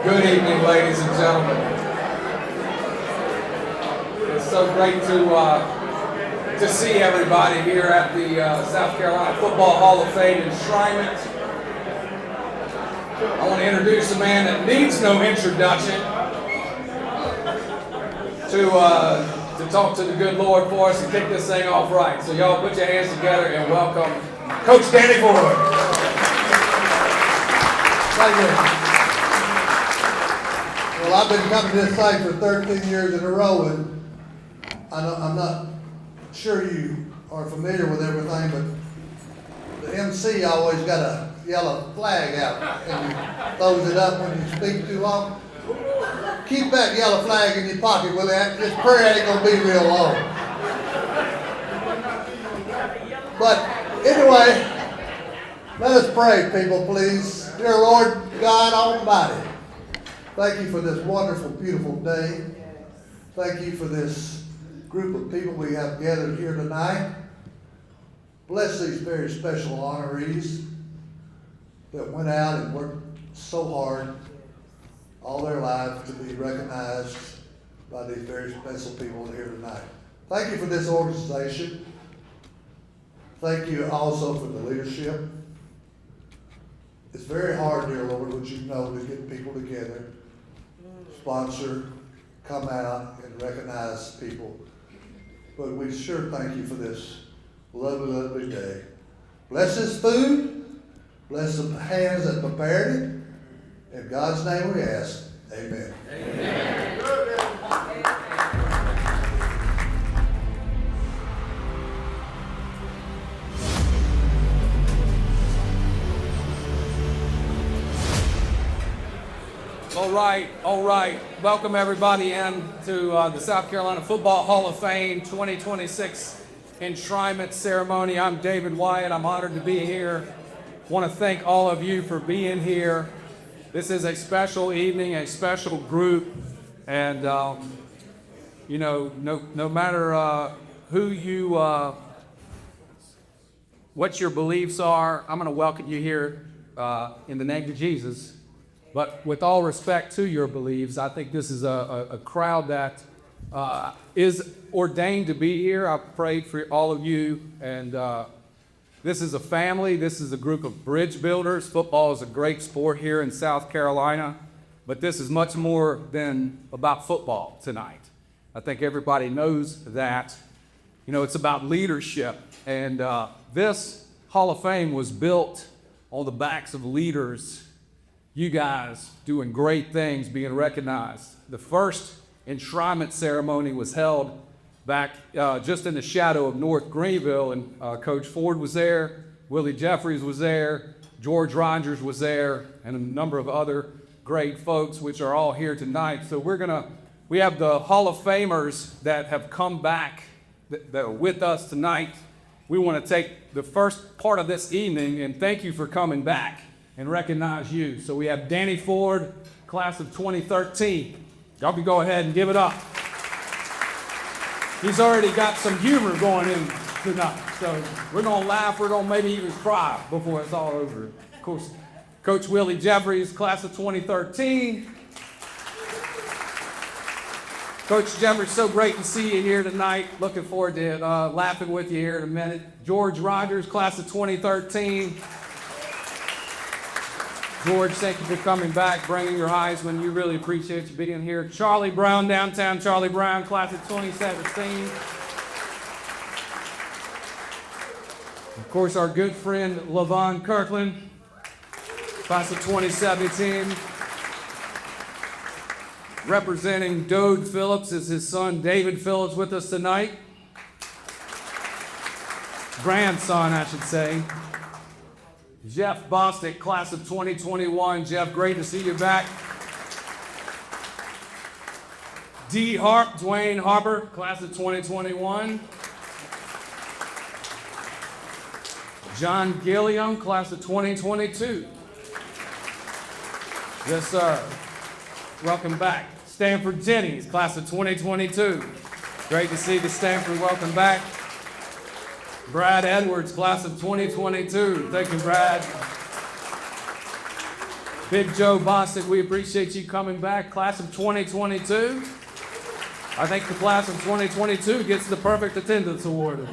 Good evening, ladies and gentlemen. It's so great to see everybody here at the South Carolina Football Hall of Fame Enshrinement. I want to introduce a man that needs no introduction to talk to the good Lord for us and kick this thing off right. So y'all put your hands together and welcome Coach Danny Ford. Thank you. Well, I've been coming to this site for 13 years in a row, and I'm not sure you are familiar with everything, but the MC always got a yellow flag out, and he throws it up when you speak too long. Keep that yellow flag in your pocket, Willie. This prayer ain't gonna be real long. But anyway, let us pray, people, please. Dear Lord God Almighty, thank you for this wonderful, beautiful day. Thank you for this group of people we have gathered here tonight. Bless these very special honorees that went out and worked so hard all their lives to be recognized by these very special people here tonight. Thank you for this organization. Thank you also for the leadership. It's very hard, dear Lord, which you know, to get people together, sponsor, come out and recognize people. But we sure thank you for this lovely, lovely day. Bless this food. Bless the hands that prepared it. In God's name we ask, amen. Amen. All right. Welcome everybody in to the South Carolina Football Hall of Fame 2026 Enshrinement Ceremony. I'm David Wyatt. I'm honored to be here. Want to thank all of you for being here. This is a special evening, a special group, and you know, no matter who you, what your beliefs are, I'm going to welcome you here in the name of Jesus. But with all respect to your beliefs, I think this is a crowd that is ordained to be here. I've prayed for all of you, and this is a family. This is a group of bridge builders. Football is a great sport here in South Carolina, but this is much more than about football tonight. I think everybody knows that. You know, it's about leadership, and this Hall of Fame was built on the backs of leaders. You guys doing great things, being recognized. The first enshrinement ceremony was held back just in the shadow of North Greenville, and Coach Ford was there, Willie Jeffries was there, George Rogers was there, and a number of other great folks, which are all here tonight. So we have the Hall of Famers that have come back, that are with us tonight. We want to take the first part of this evening and thank you for coming back and recognize you. So we have Danny Ford, class of 2013. Y'all can go ahead and give it up. He's already got some humor going in tonight. So we're gonna laugh, we're gonna maybe even cry before it's all over. Of course, Coach Willie Jeffries, class of 2013. Coach Jeffries, so great to see you here tonight. Looking forward to laughing with you here in a minute. George Rogers, class of 2013. George, thank you for coming back, bringing your Heisman. You really appreciate you being here. Charlie Brown, downtown Charlie Brown, class of 2017. Of course, our good friend, LaVon Kirkland, class of 2017. Representing Dode Phillips is his son, David Phillips, with us tonight. Grandson, I should say. Jeff Bostic, class of 2021. Jeff, great to see you back. Dwayne Harper, class of 2021. John Gilliam, class of 2022. Yes, sir. Welcome back. Stanford Jennings, class of 2022. Great to see the Stanford. Welcome back. Brad Edwards, class of 2022. Thank you, Brad. Big Joe Bostic, we appreciate you coming back. Class of 2022. I think the class of 2022 gets the perfect attendance award.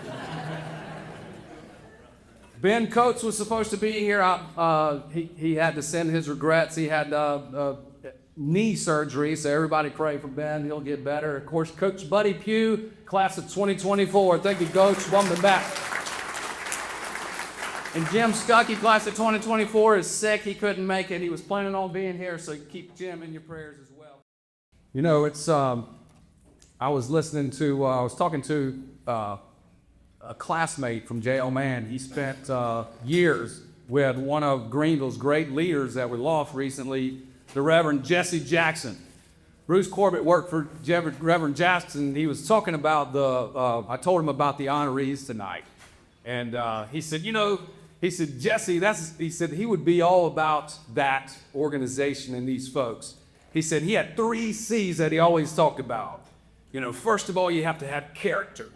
Ben Coates was supposed to be here. He had to send his regrets. He had knee surgery, so everybody pray for Ben. He'll get better. Of course, Coach Buddy Pugh, class of 2024. Thank you, Coach. Welcome back. And Jim Stuckey, class of 2024, is sick. He couldn't make it. He was planning on being here, so keep Jim in your prayers as well. You know, it's I was talking to a classmate from J.O. Mann. He spent years with one of Greenville's great leaders that were lost recently, the Reverend Jesse Jackson. Bruce Corbett worked for Reverend Jackson. He was talking about I told him about the honorees tonight. And he said, Jesse, he said he would be all about that organization and these folks. He said he had 3 C's that he always talked about. First of all, you have to have character.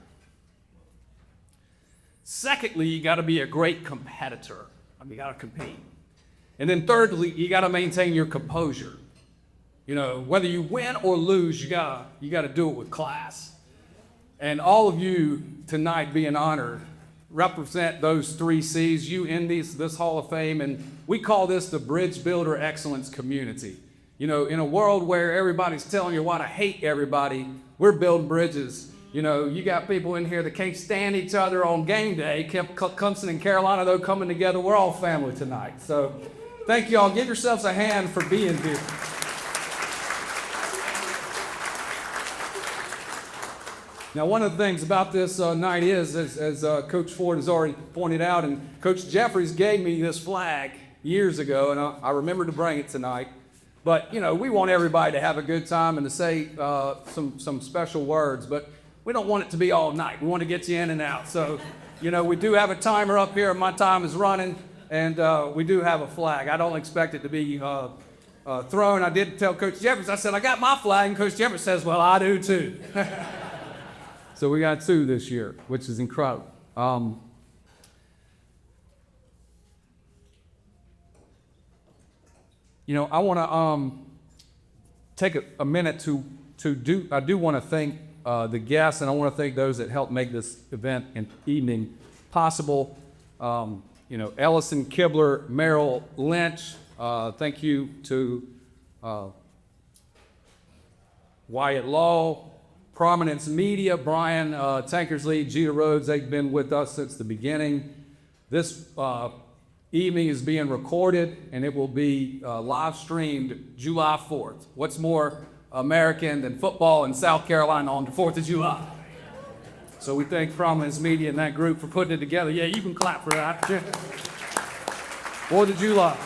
Secondly, you got to be a great competitor. You got to compete. And then thirdly, you got to maintain your composure. Whether you win or lose, you got to do it with class. And all of you tonight being honored represent those 3 C's. You in this Hall of Fame, and we call this the Bridge Builder Excellence Community. In a world where everybody's telling you why to hate everybody, we're building bridges. You got people in here that can't stand each other on game day. Clemson and Carolina, though, coming together. We're all family tonight. So thank you all. Give yourselves a hand for being here. Now, one of the things about this night is, as Coach Ford has already pointed out, and Coach Jeffries gave me this flag years ago, and I remember to bring it tonight. But, we want everybody to have a good time and to say some special words, but we don't want it to be all night. We want to get you in and out. So, we do have a timer up here, and my time is running, and we do have a flag. I don't expect it to be thrown. I did tell Coach Jeffries, I said, I got my flag, and Coach Jeffries says, well, I do too. So we got 2 this year, which is incredible. I want to take a minute I do want to thank the guests, and I want to thank those that helped make this event and evening possible. Ellis and Kibler, Merrill Lynch, thank you to Wyatt Law, Prominence Media, Brian Tankersley, Gita Rhodes. They've been with us since the beginning. This evening is being recorded, and it will be live streamed July 4th. What's more American than football in South Carolina on the 4th of July? So we thank Prominence Media and that group for putting it together. Yeah, you can clap for that. 4th of July.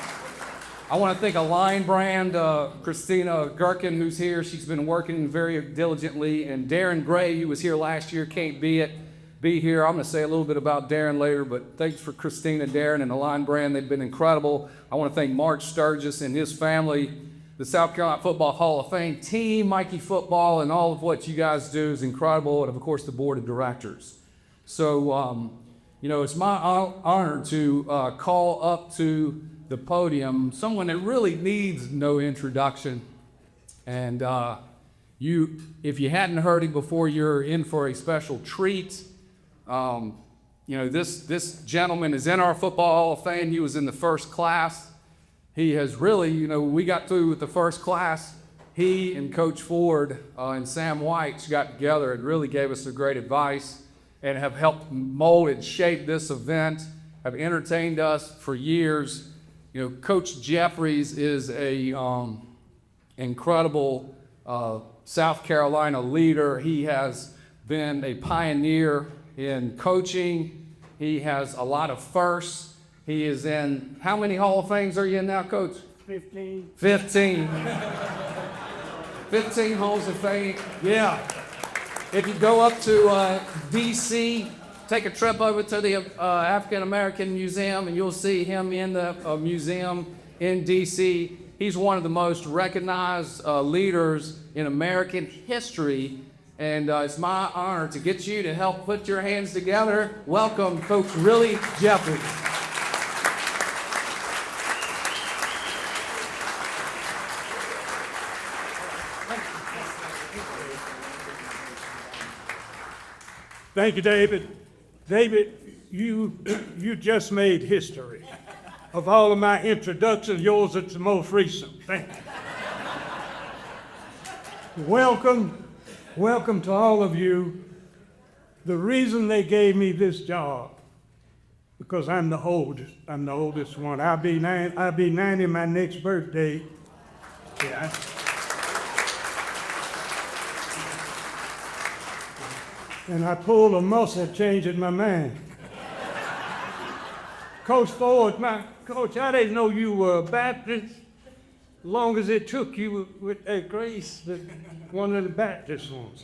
I want to thank Align Brand, Christina Gherkin, who's here. She's been working very diligently. And Darren Gray, who was here last year, can't be here. I'm going to say a little bit about Darren later, but thanks for Christina, Darren, and Align Brand. They've been incredible. I want to thank Mark Sturgis and his family, the South Carolina Football Hall of Fame team, Mikey Football, and all of what you guys do is incredible, and of course the board of directors. So, it's my honor to call up to the podium someone that really needs no introduction. And if you hadn't heard him before, you're in for a special treat. This gentleman is in our Football Hall of Fame. He was in the first class. He has really, we got through with the first class. He and Coach Ford and Sam White got together and really gave us some great advice and have helped mold and shape this event, have entertained us for years. Coach Jeffries is a incredible South Carolina leader. He has been a pioneer in coaching. He has a lot of firsts. He is in, how many Hall of Fames are you in now, Coach? 15. 15. 15 Halls of Fame. Yeah. If you go up to D.C., take a trip over to the African American Museum, and you'll see him in the museum in D.C. He's one of the most recognized leaders in American history, and it's my honor to get you to help put your hands together. Welcome, Coach Willie Jeffries. Thank you, David. David, you just made history. Of all of my introductions, yours is the most recent. Thank you. Welcome to all of you. The reason they gave me this job, because I'm the oldest one. I'll be 90 my next birthday. Yeah. And I pulled a muscle changing my mind. Coach Ford, coach, I didn't know you were a Baptist. Long as it took you with that grace, one of the Baptist ones.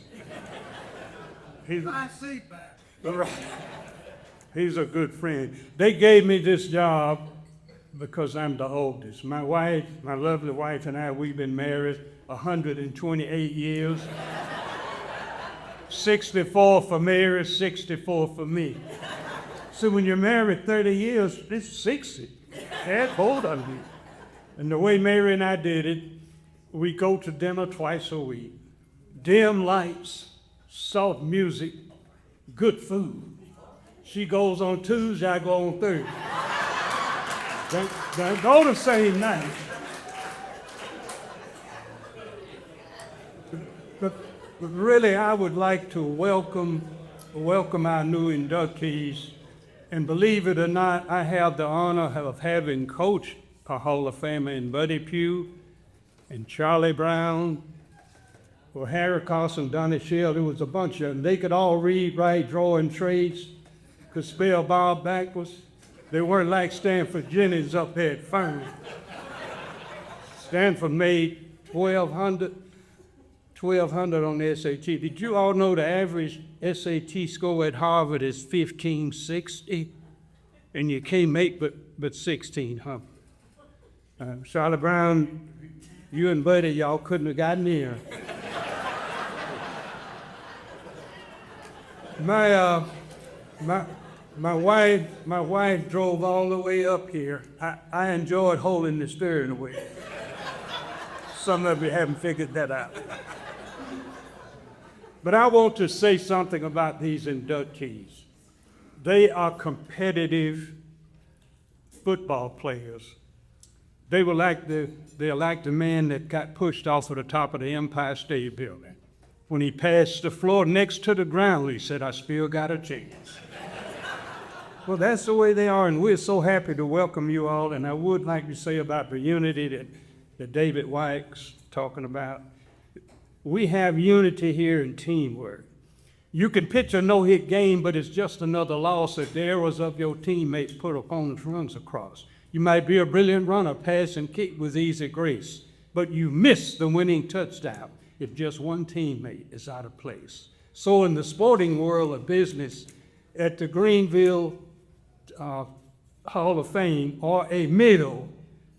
He's a good friend. They gave me this job because I'm the oldest. My wife, my lovely wife and I, we've been married 128 years. 64 for Mary, 64 for me. So when you're married 30 years, it's 60. Add both of you. And the way Mary and I did it, we go to dinner twice a week. Dim lights, soft music, good food. She goes on Tuesday, I go on Thursday. They go the same night. But really, I would like to welcome our new inductees. And believe it or not, I have the honor of having coached a Hall of Famer in Buddy Pugh and Charlie Brown, or Harry Carson, Donnie Shell. There was a bunch of them. They could all read, write, draw, and trace, could spell Bob backwards. They weren't like Stanford Jennings up there at Fern. Stanford made 1,200 on the SAT. Did you all know the average SAT score at Harvard is 1560? And you can't make but 16, huh? Charlie Brown, you and Buddy, y'all couldn't have gotten near. My wife drove all the way up here. I enjoyed holding the steering wheel. Some of you haven't figured that out. But I want to say something about these inductees. They are competitive football players. They're like the man that got pushed off of the top of the Empire State Building. When he passed the floor next to the ground, he said, "I still got a chance." Well, that's the way they are, and we're so happy to welcome you all. And I would like to say about the unity that David Wyatt's talking about. We have unity here in teamwork. You can pitch a no-hit game, but it's just another loss if the errors of your teammates put opponents' runs across. You might be a brilliant runner, pass and kick with easy grace, but you miss the winning touchdown if just one teammate is out of place. So in the sporting world of business, at the Greenville Hall of Fame or a middle,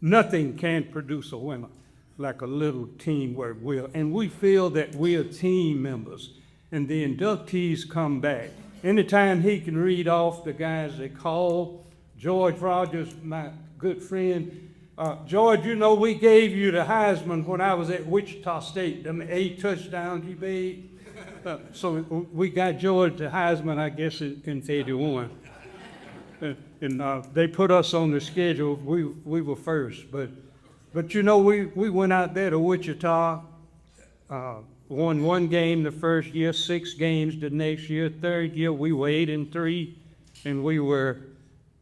nothing can produce a winner like a little teamwork will. And we feel that we are team members, and the inductees come back. Anytime he can read off the guys they call, George Rogers, my good friend. George, you know we gave you the Heisman when I was at Wichita State, them 8 touchdowns you made. So we got George the Heisman, I guess, in 81. And they put us on the schedule. We were first, but you know we went out there to Wichita, won 1 game the first year, 6 games the next year. Third year we were 8-3, and we were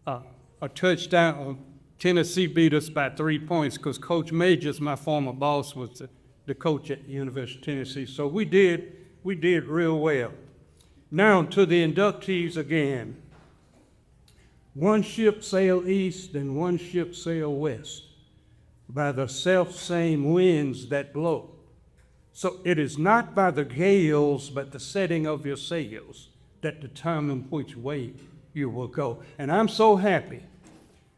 a touchdown. Tennessee beat us by 3 points because Coach Majors, my former boss, was the coach at the University of Tennessee. So we did real well. Now to the inductees again. One ship sailed east and one ship sailed west by the self-same winds that blow. So it is not by the gales, but the setting of your sails that determine which way you will go. And I'm so happy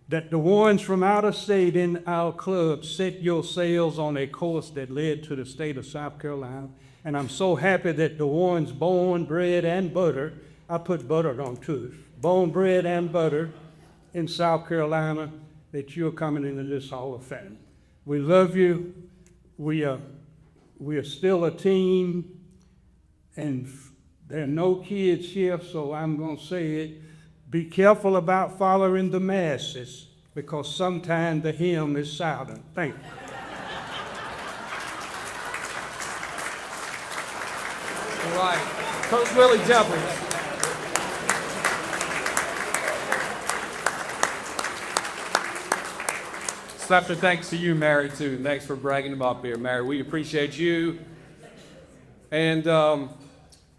that the ones from out of state in our club set your sails on a course that led to the state of South Carolina. And I'm so happy that the ones born, bred, and butter, I put butter on too, born, bred, and butter in South Carolina, that you're coming into this Hall of Fame. We love you. We are still a team, and There are no kids here, so I'm going to say it. Be careful about following the masses, because sometimes the hymn is silent. Thank you. All right. Coach Willie Jeffries. Special thanks to you, Mary, too. Thanks for bragging them up here, Mary. We appreciate you. And,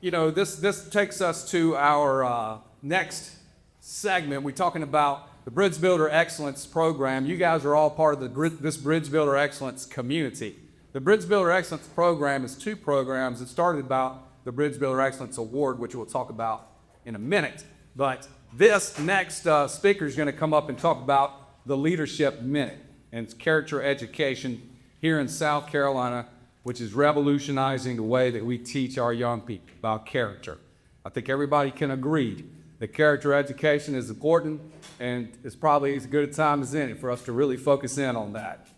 this takes us to our next segment. We're talking about the BeABridgeBuilder Excellence Program. You guys are all part of this BeABridgeBuilder Excellence community. The BeABridgeBuilder Excellence Program is two programs. It started about the BeABridgeBuilder Excellence Award, which we'll talk about in a minute. But this next speaker is going to come up and talk about the Leadership Minute and it's character education here in South Carolina, which is revolutionizing the way that we teach our young people about character. I think everybody can agree that character education is important, and it's probably as good a time as any for us to really focus in on that.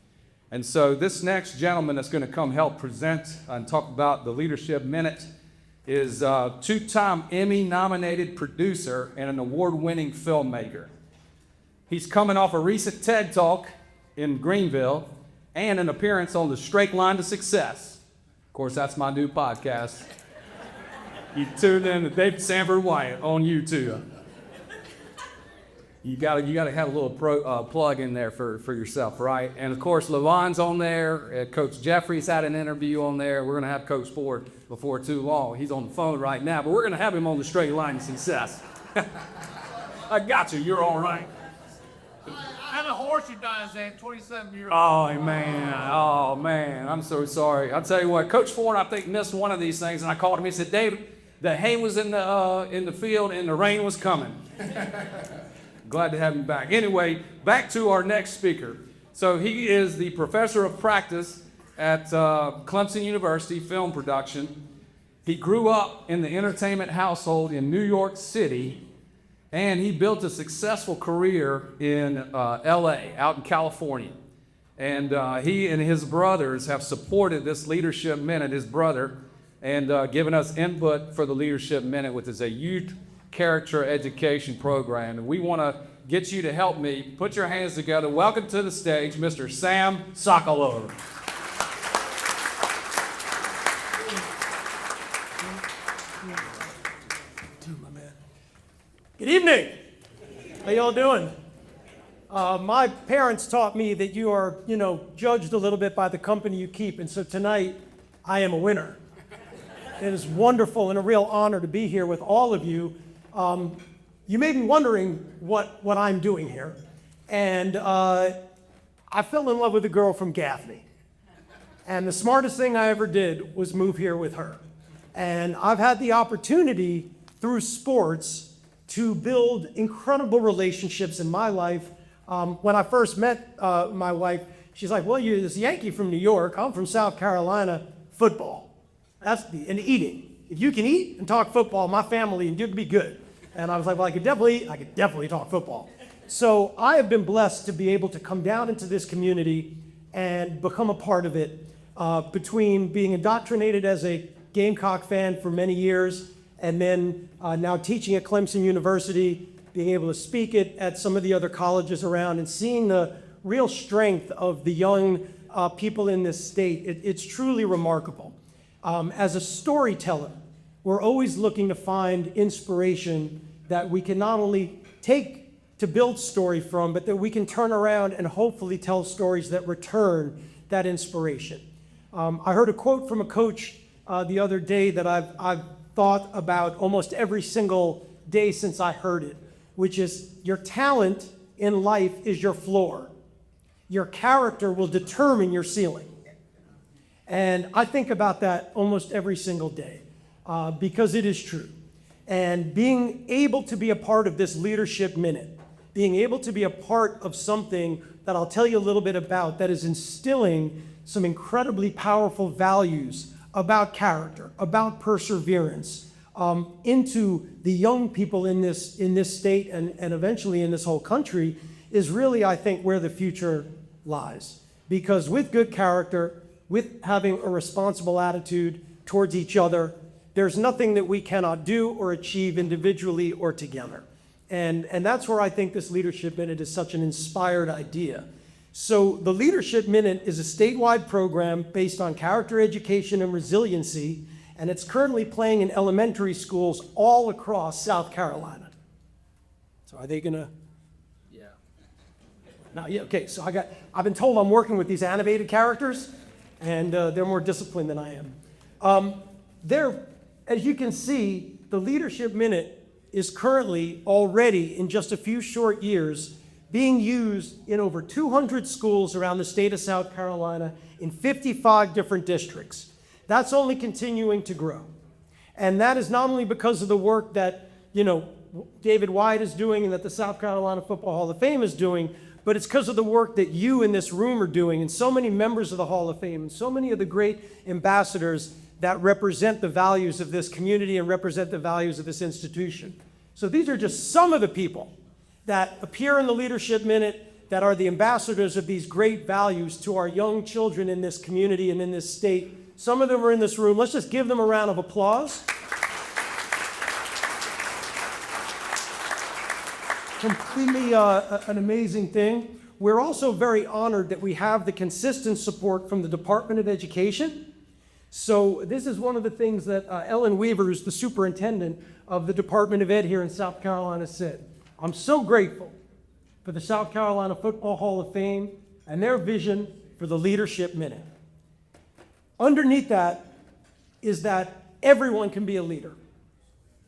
And so this next gentleman that's going to come help present and talk about the Leadership Minute is a two-time Emmy-nominated producer and an award-winning filmmaker. He's coming off a recent TED Talk in Greenville and an appearance on the Straight Line to Success. Of course, that's my new podcast. You tune in to Sanford, Wyatt on YouTube. You gotta have a little plug in there for yourself, right? And of course, LaVon's on there. Coach Jeffries had an interview on there. We're gonna have Coach Ford before too long. He's on the phone right now, but we're gonna have him on the Straight Line to Success. I got you. You're all right. And a horseshoe dinosaur, 27-year-old. Oh man, I'm so sorry. I'll tell you what, Coach Ford, I think, missed one of these things, and I called him. He said, David, the hay was in the field and the rain was coming. Glad to have him back. Anyway, back to our next speaker. So he is the professor of practice at Clemson University, film production. He grew up in the entertainment household in New York City, and he built a successful career in LA, out in California. And he and his brothers have supported this Leadership Minute, his brother, and given us input for the Leadership Minute, which is a youth character education program. And we want to get you to help me. Put your hands together. Welcome to the stage, Mr. Sam Sokolow. Good evening. How y'all doing? My parents taught me that you are, judged a little bit by the company you keep, and so tonight I am a winner. It is wonderful and a real honor to be here with all of you. You may be wondering what I'm doing here, and I fell in love with a girl from Gaffney, and the smartest thing I ever did was move here with her. And I've had the opportunity through sports to build incredible relationships in my life. When I first met my wife, she's like, well, you're this Yankee from New York. I'm from South Carolina. Football. And eating. If you can eat and talk football, my family, and you'd be good. And I was like, well, I could definitely talk football. So I have been blessed to be able to come down into this community and become a part of it, between being indoctrinated as a Gamecock fan for many years, and then now teaching at Clemson University, being able to speak at some of the other colleges around, and seeing the real strength of the young people in this state. It's truly remarkable. As a storyteller, we're always looking to find inspiration that we can not only take to build story from, but that we can turn around and hopefully tell stories that return that inspiration. I heard a quote from a coach the other day that I've thought about almost every single day since I heard it, which is, your talent in life is your floor. Your character will determine your ceiling. And I think about that almost every single day, because it is true. And being able to be a part of this Leadership Minute, being able to be a part of something that I'll tell you a little bit about, that is instilling some incredibly powerful values about character, about perseverance, into the young people in this state and eventually in this whole country, is really, I think, where the future lies. Because with good character, with having a responsible attitude towards each other, there's nothing that we cannot do or achieve individually or together. And that's where I think this Leadership Minute is such an inspired idea. So the Leadership Minute is a statewide program based on character education and resiliency, and it's currently playing in elementary schools all across South Carolina. So are they gonna? Yeah. No, yeah, okay, so I've been told I'm working with these animated characters, and they're more disciplined than I am. As you can see, the Leadership Minute is currently already, in just a few short years, being used in over 200 schools around the state of South Carolina in 55 different districts. That's only continuing to grow. And that is not only because of the work that, David Wyatt is doing and that the South Carolina Football Hall of Fame is doing, but it's because of the work that you in this room are doing, and so many members of the Hall of Fame, and so many of the great ambassadors that represent the values of this community and represent the values of this institution. So these are just some of the people that appear in the Leadership Minute that are the ambassadors of these great values to our young children in this community and in this state. Some of them are in this room. Let's just give them a round of applause. Completely an amazing thing. We're also very honored that we have the consistent support from the Department of Education. So this is one of the things that Ellen Weaver, who's the superintendent of the Department of Ed here in South Carolina, said. I'm so grateful for the South Carolina Football Hall of Fame and their vision for the Leadership Minute. Underneath that is that everyone can be a leader.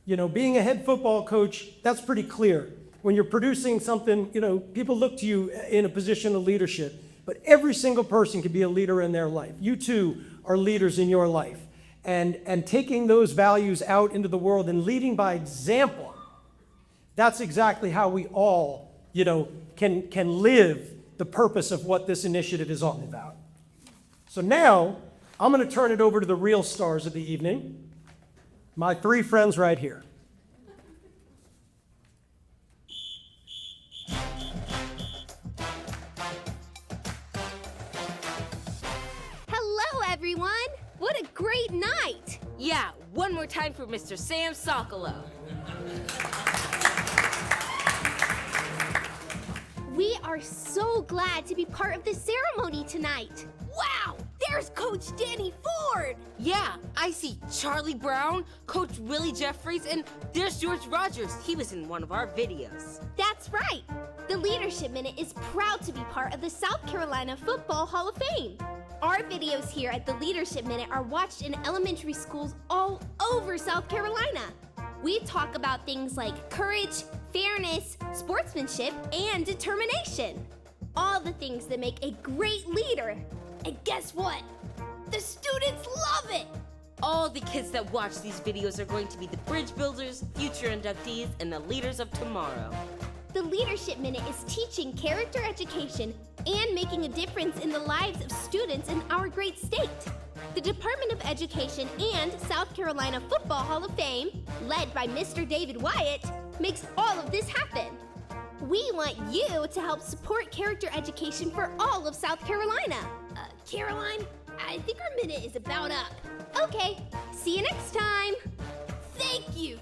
Being a head football coach, that's pretty clear. When you're producing something, people look to you in a position of leadership. But every single person can be a leader in their life. You too are leaders in your life. And taking those values out into the world and leading by example, that's exactly how we all, can live the purpose of what this initiative is all about. So now, I'm going to turn it over to the real stars of the evening, my three friends right here. Hello, everyone! What a great night! Yeah, one more time for Mr. Sam Sokolow. We are so glad to be part of the ceremony tonight. Wow! There's Coach Danny Ford! Yeah, I see Charlie Brown, Coach Willie Jeffries, and there's George Rogers. He was in one of our videos. That's right! The Leadership Minute is proud to be part of the South Carolina Football Hall of Fame. Our videos here at the Leadership Minute are watched in elementary schools all over South Carolina. We talk about things like courage, fairness, sportsmanship, and determination. All the things that make a great leader. And guess what? The students love it! All the kids that watch these videos are going to be the bridge builders, future inductees, and the leaders of tomorrow. The Leadership Minute is teaching character education and making a difference in the lives of students in our great state. The Department of Education and South Carolina Football Hall of Fame, led by Mr. David Wyatt, makes all of this happen. We want you to help support character education for all of South Carolina. Caroline, I think our minute is about up. Okay, see you next time. Thank you.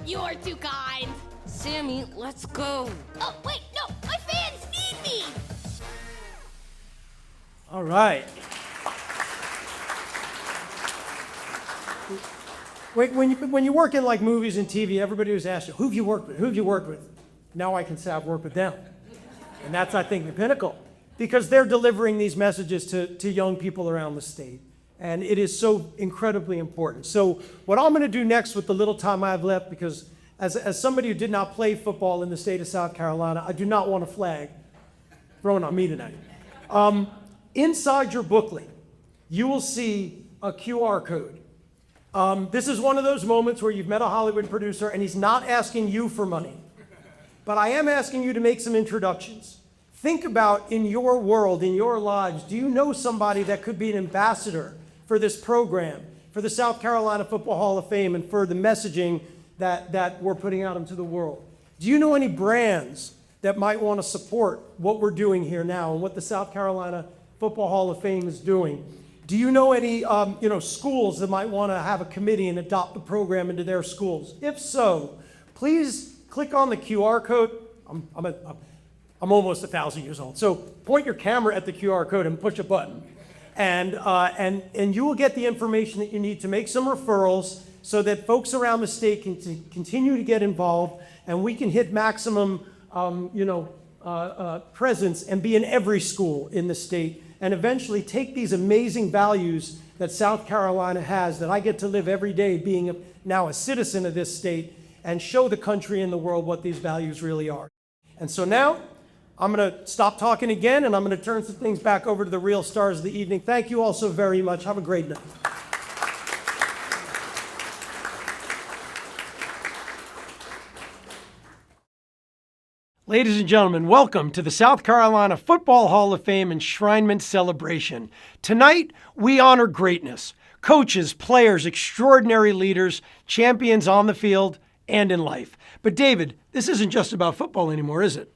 You're too kind. Sammy, let's go. Oh, wait, no, my fans need me. All right. When you work in like movies and TV, everybody was asked you, who have you worked with? Who have you worked with? Now I can say I've worked with them. And that's, I think, the pinnacle. Because they're delivering these messages to young people around the state. And it is so incredibly important. So what I'm going to do next with the little time I have left, because as somebody who did not play football in the state of South Carolina, I do not want a flag thrown on me tonight. Inside your booklet, you will see a QR code. This is one of those moments where you've met a Hollywood producer and he's not asking you for money. But I am asking you to make some introductions. Think about in your world, in your lives, do you know somebody that could be an ambassador for this program, for the South Carolina Football Hall of Fame, and for the messaging that we're putting out into the world? Do you know any brands that might want to support what we're doing here now and what the South Carolina Football Hall of Fame is doing? Do you know any schools that might want to have a committee and adopt the program into their schools? If so, please click on the QR code. I'm almost 1,000 years old. So point your camera at the QR code and push a button. And you will get the information that you need to make some referrals so that folks around the state can continue to get involved, and we can hit maximum presence and be in every school in the state, and eventually take these amazing values that South Carolina has, that I get to live every day being now a citizen of this state, and show the country and the world what these values really are. And so now, I'm going to stop talking again, and I'm going to turn some things back over to the real stars of the evening. Thank you all so very much. Have a great night. Ladies and gentlemen, welcome to the South Carolina Football Hall of Fame Enshrinement Celebration. Tonight, we honor greatness. Coaches, players, extraordinary leaders, champions on the field and in life. But David, this isn't just about football anymore, is it?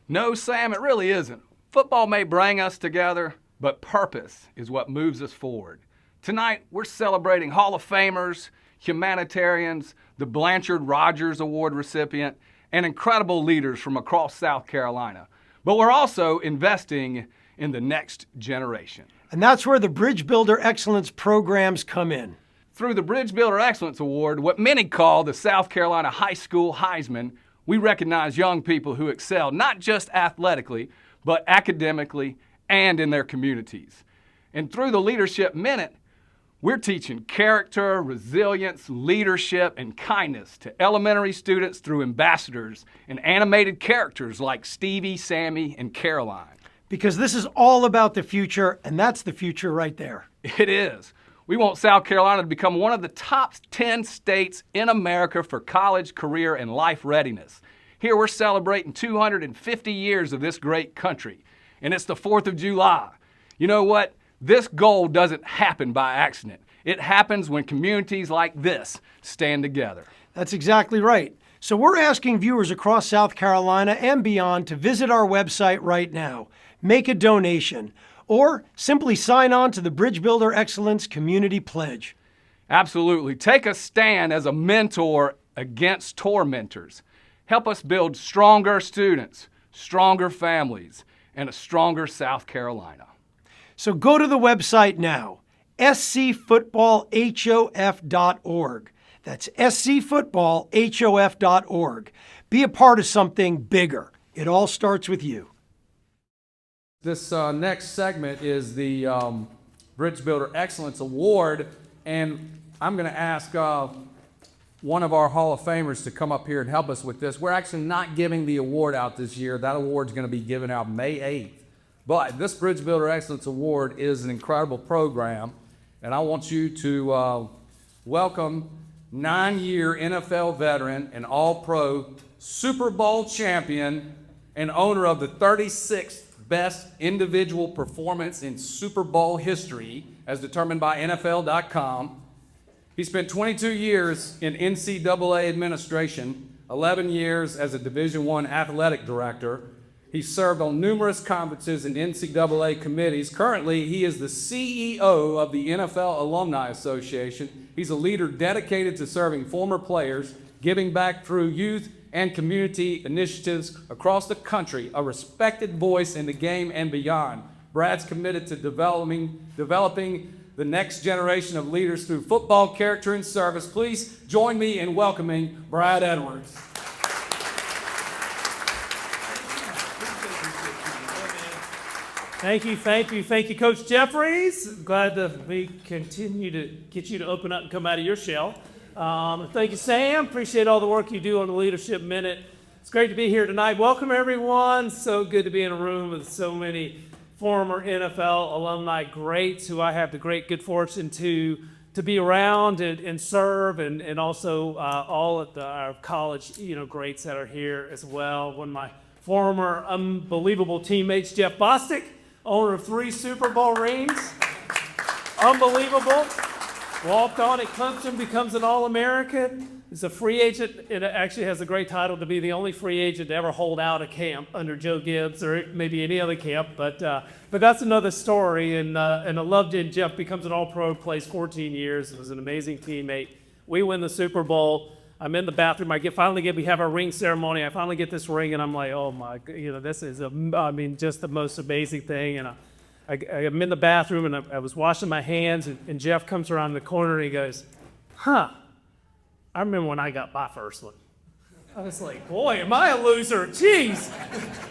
No, Sam, it really isn't. Football may bring us together, but purpose is what moves us forward. Tonight, we're celebrating Hall of Famers, humanitarians, the Blanchard Rogers Award recipient, and incredible leaders from across South Carolina. But we're also investing in the next generation. And that's where the BeABridgeBuilder Excellence programs come in. Through the BeABridgeBuilder Excellence Award, what many call the South Carolina High School Heisman, we recognize young people who excel not just athletically, but academically and in their communities. And through the Leadership Minute, we're teaching character, resilience, leadership, and kindness to elementary students through ambassadors and animated characters like Stevie, Sammy, and Caroline. Because this is all about the future, and that's the future right there. It is. We want South Carolina to become one of the top 10 states in America for college, career, and life readiness. Here we're celebrating 250 years of this great country, and it's the 4th of July. You know what? This goal doesn't happen by accident. It happens when communities like this stand together. That's exactly right. So we're asking viewers across South Carolina and beyond to visit our website right now, make a donation, or simply sign on to the BeABridgeBuilder Excellence Community Pledge. Absolutely. Take a stand as a mentor against tormentors. Help us build stronger students, stronger families, and a stronger South Carolina. So go to the website now, scfootballhof.org. That's scfootballhof.org. Be a part of something bigger. It all starts with you. This next segment is the BeABridgeBuilder Excellence Award, and I'm going to ask one of our Hall of Famers to come up here and help us with this. We're actually not giving the award out this year. That award's going to be given out May 8th. But this BeABridgeBuilder Excellence Award is an incredible program, and I want you to welcome 9-year NFL veteran and All-Pro Super Bowl champion and owner of the 36th best individual performance in Super Bowl history, as determined by NFL.com. He spent 22 years in NCAA administration, 11 years as a Division I athletic director. He served on numerous conferences and NCAA committees. Currently, he is the CEO of the NFL Alumni Association. He's a leader dedicated to serving former players, giving back through youth and community initiatives across the country, a respected voice in the game and beyond. Brad's committed to developing the next generation of leaders through football, character, and service. Please join me in welcoming Brad Edwards. Thank you, Coach Jeffries. Glad that we continue to get you to open up and come out of your shell. Thank you, Sam. Appreciate all the work you do on the Leadership Minute. It's great to be here tonight. Welcome, everyone. So good to be in a room with so many former NFL alumni greats who I have the great good fortune to be around and serve, and also all of our college greats that are here as well. One of my former unbelievable teammates, Jeff Bostic, owner of 3 Super Bowl rings. Unbelievable. Walked on at Clemson, becomes an All-American. He's a free agent. It actually has a great title to be the only free agent to ever hold out a camp under Joe Gibbs or maybe any other camp. But that's another story. And I loved it. Jeff becomes an All-Pro, plays 14 years. Was an amazing teammate. We win the Super Bowl. I'm in the bathroom. We have our ring ceremony. I finally get this ring, and I'm like, oh my, this is just the most amazing thing. And I'm in the bathroom, and I was washing my hands, and Jeff comes around the corner, and he goes, huh. I remember when I got my first one. I was like, boy, am I a loser? Jeez,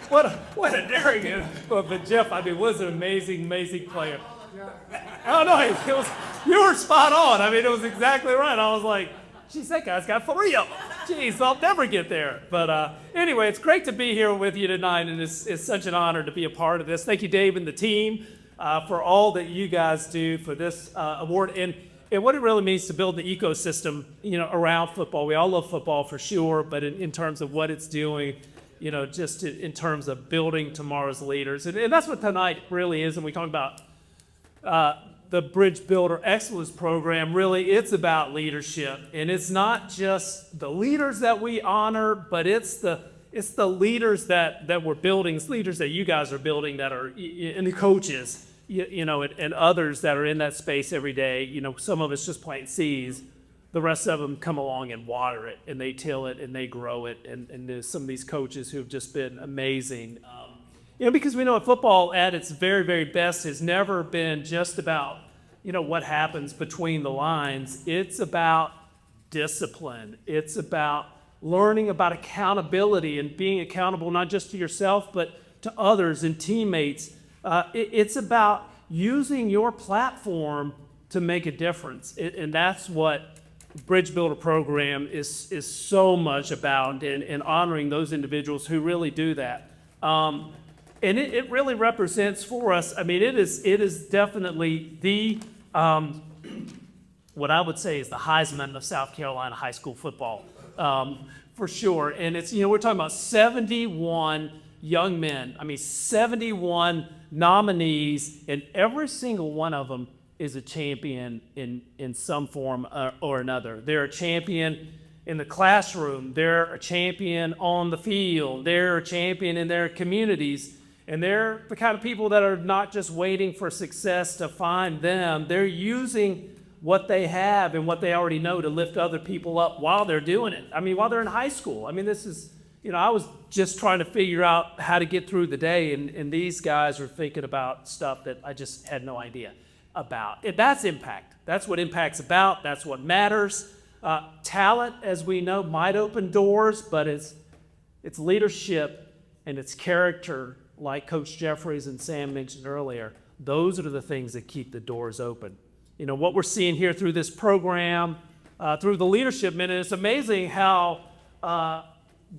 what a daring. But Jeff, was an amazing player. Oh no, you were spot on. It was exactly right. I was like, geez, that guy's got 3 of them. Jeez, I'll never get there. But anyway, it's great to be here with you tonight, and it's such an honor to be a part of this. Thank you, Dave and the team, for all that you guys do for this award. And what it really means to build the ecosystem, around football. We all love football for sure, but in terms of what it's doing, just in terms of building tomorrow's leaders. And that's what tonight really is. And we talk about the Bridge Builder Excellence Program. Really, it's about leadership. And it's not just the leaders that we honor, but it's the leaders that we're building. It's leaders that you guys are building that are, and the coaches, and others that are in that space every day. Some of us just plant seeds. The rest of them come along and water it, and they till it, and they grow it. And there's some of these coaches who have just been amazing. Because we know football at its very, very best has never been just about, what happens between the lines. It's about discipline. It's about learning about accountability and being accountable not just to yourself, but to others and teammates. It's about using your platform to make a difference. And that's what Bridge Builder program is so much about, and honoring those individuals who really do that. And it really represents for us, it is definitely the, what I would say is the Heisman of South Carolina high school football, for sure. And it's, we're talking about 71 young men, 71 nominees, and every single one of them is a champion in some form or another. They're a champion in the classroom, they're a champion on the field, they're a champion in their communities, and they're the kind of people that are not just waiting for success to find them. They're using what they have and what they already know to lift other people up while they're doing it. While they're in high school. This is, I was just trying to figure out how to get through the day, and these guys are thinking about stuff that I just had no idea about. And that's impact. That's what impact's about. That's what matters. Talent, as we know, might open doors, but it's leadership and it's character, like Coach Jeffries and Sam mentioned earlier. Those are the things that keep the doors open. What we're seeing here through this program, through the Leadership Minute, it's amazing how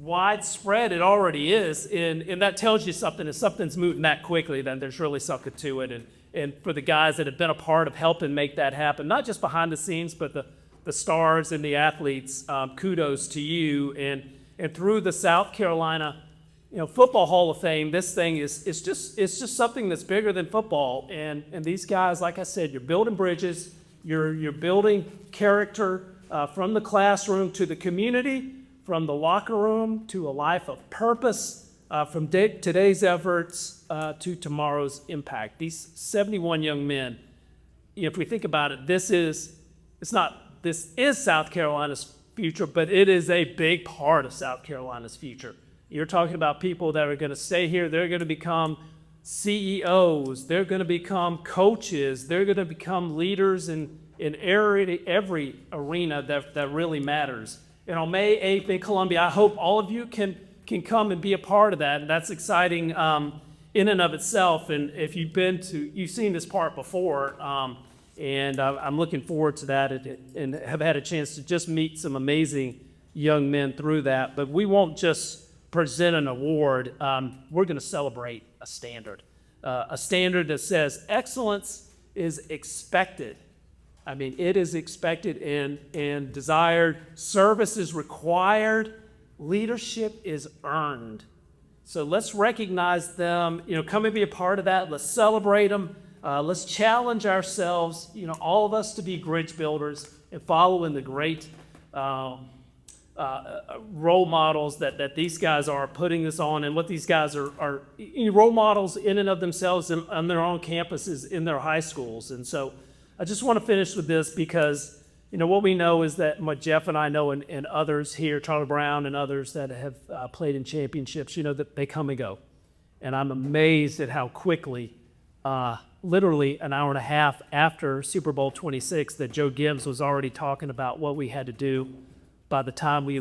widespread it already is, and that tells you something. If something's moving that quickly, then there's really something to it. And for the guys that have been a part of helping make that happen, not just behind the scenes, but the stars and the athletes, kudos to you. And through the South Carolina Football Hall of Fame, this thing is just something that's bigger than football. And these guys, like I said, you're building bridges, you're building character from the classroom to the community, from the locker room to a life of purpose, from today's efforts to tomorrow's impact. These 71 young men, if we think about it, this is South Carolina's future, but it is a big part of South Carolina's future. You're talking about people that are going to stay here. They're going to become CEOs. They're going to become coaches. They're going to become leaders in every arena that really matters. And on May 8th in Columbia, I hope all of you can come and be a part of that. And that's exciting in and of itself. And if you've seen this part before, and I'm looking forward to that, and have had a chance to just meet some amazing young men through that. But we won't just present an award. We're going to celebrate a standard that says excellence is expected. It is expected and desired. Service is required. Leadership is earned. So let's recognize them. Come and be a part of that. Let's celebrate them. Let's challenge ourselves, all of us, to be bridge builders and follow in the great role models that these guys are putting this on, and what these guys are role models in and of themselves on their own campuses in their high schools. And so I just want to finish with this because, what we know is that what Jeff and I know and others here, Charlie Brown and others that have played in championships, that they come and go. And I'm amazed at how quickly, literally an hour and a half after Super Bowl 26, that Joe Gibbs was already talking about what we had to do by the time we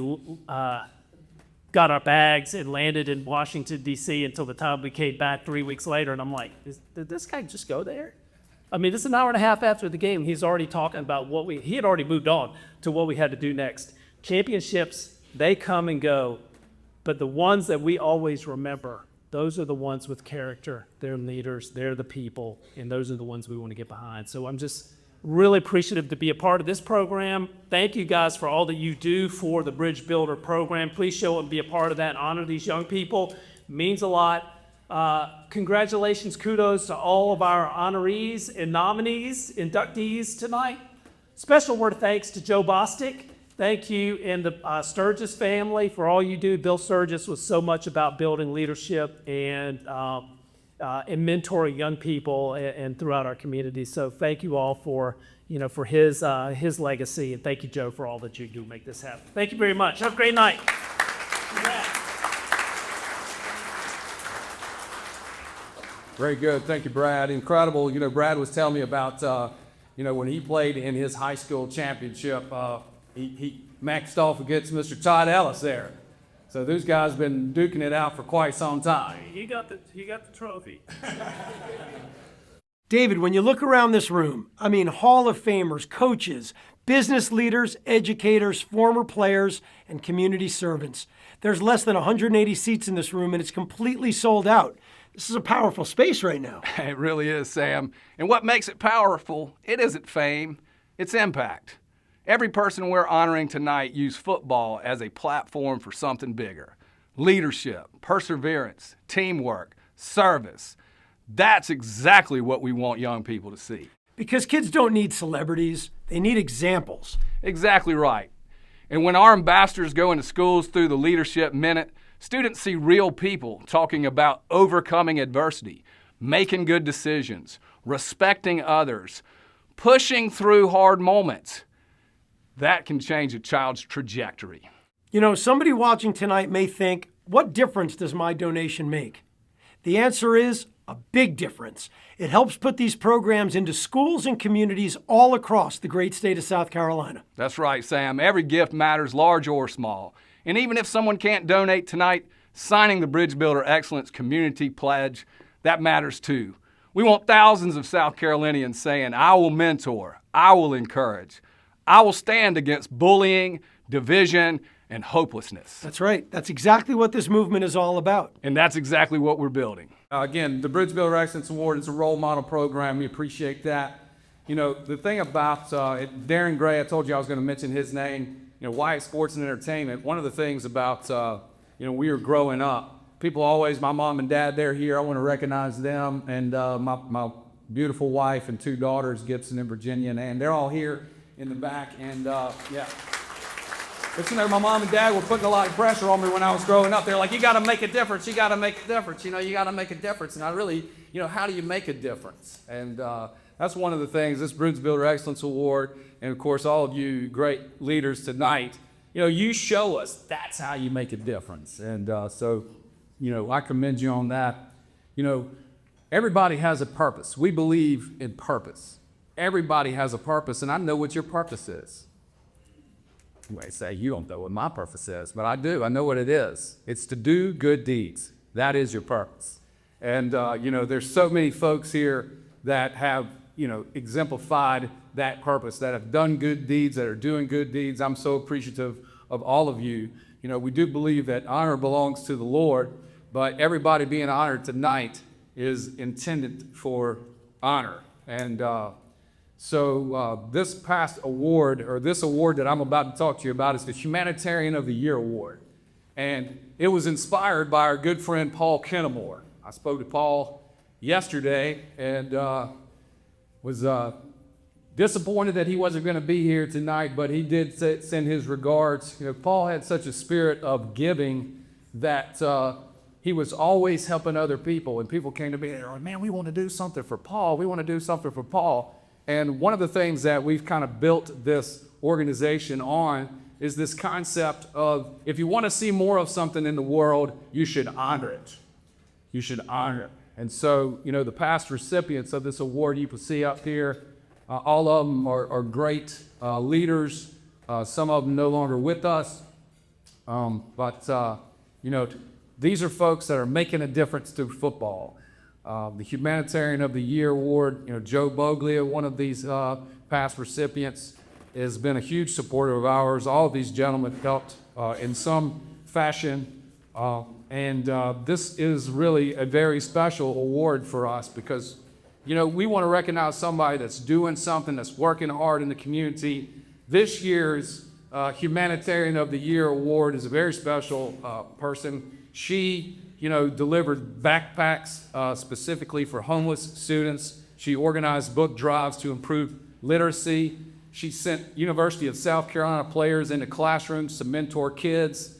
got our bags and landed in Washington, D.C., until the time we came back 3 weeks later. And I'm like, did this guy just go there? I mean, this is an hour and a half after the game. He's already talking about he had already moved on to what we had to do next. Championships, they come and go, but the ones that we always remember, those are the ones with character. They're leaders, they're the people, and those are the ones we want to get behind. So I'm just really appreciative to be a part of this program. Thank you guys for all that you do for the Bridge Builder program. Please show up and be a part of that and honor these young people. It means a lot. Congratulations, kudos to all of our honorees and nominees, inductees tonight. Special word of thanks to Joe Bostic. Thank you and the Sturgis family for all you do. Bill Sturgis was so much about building leadership and mentoring young people and throughout our community. So thank you all for his legacy, and thank you, Joe, for all that you do to make this happen. Thank you very much. Have a great night. Very good. Thank you, Brad. Incredible. Brad was telling me about, when he played in his high school championship, he maxed off against Mr. Todd Ellis there. So those guys been duking it out for quite some time. He got the trophy. David, when you look around this room, Hall of Famers, coaches, business leaders, educators, former players, and community servants. There's less than 180 seats in this room, and it's completely sold out. This is a powerful space right now. It really is, Sam. And what makes it powerful, it isn't fame, it's impact. Every person we're honoring tonight used football as a platform for something bigger. Leadership, perseverance, teamwork, service. That's exactly what we want young people to see. Because kids don't need celebrities, they need examples. Exactly right. And when our ambassadors go into schools through the Leadership Minute, students see real people talking about overcoming adversity, making good decisions, respecting others, pushing through hard moments. That can change a child's trajectory. Somebody watching tonight may think, what difference does my donation make? The answer is a big difference. It helps put these programs into schools and communities all across the great state of South Carolina. That's right, Sam. Every gift matters, large or small. And even if someone can't donate tonight, signing the Bridge Builder Excellence Community Pledge, that matters too. We want thousands of South Carolinians saying, I will mentor, I will encourage, I will stand against bullying, division, and hopelessness. That's right. That's exactly what this movement is all about. And that's exactly what we're building. Again, the Bridge Builder Excellence Award is a role model program. We appreciate that. The thing about Darren Gray, I told you I was going to mention his name, Wyatt Sports and Entertainment. One of the things about, we were growing up, people always, my mom and dad, they're here. I want to recognize them. And my beautiful wife and two daughters, Gibson and Virginia, and they're all here in the back. And yeah. But my mom and dad were putting a lot of pressure on me when I was growing up. They're like, you got to make a difference. You got to make a difference. You got to make a difference. And I really, how do you make a difference? And that's one of the things, this Bridge Builder Excellence Award, and of course, all of you great leaders tonight, you show us that's how you make a difference. And so, I commend you on that. Everybody has a purpose. We believe in purpose. Everybody has a purpose, and I know what your purpose is. You might say, you don't know what my purpose is, but I do. I know what it is. It's to do good deeds. That is your purpose. And, there's so many folks here that have, exemplified that purpose, that have done good deeds, that are doing good deeds. I'm so appreciative of all of you. We do believe that honor belongs to the Lord, but everybody being honored tonight is intended for honor. And, So this past award, or this award that I'm about to talk to you about, is the Humanitarian of the Year Award. And it was inspired by our good friend Paul Kennemore. I spoke to Paul yesterday and was disappointed that he wasn't going to be here tonight, but he did send his regards. You know, Paul had such a spirit of giving that he was always helping other people, and people came to me and they're like, man, we want to do something for Paul. We want to do something for Paul. And one of the things that we've kind of built this organization on is this concept of if you want to see more of something in the world, you should honor it. You should honor it. And so, you know, the past recipients of this award you can see up here, all of them are great leaders. Some of them no longer with us. But you know, these are folks that are making a difference through football. The Humanitarian of the Year award, you know, Joe Boglia, one of these past recipients, has been a huge supporter of ours. All of these gentlemen helped in some fashion. And this is really a very special award for us because, you know, we want to recognize somebody that's doing something, that's working hard in the community. This year's Humanitarian of the Year award is a very special person. She, you know, delivered backpacks specifically for homeless students. She organized book drives to improve literacy. She sent University of South Carolina players into classrooms to mentor kids.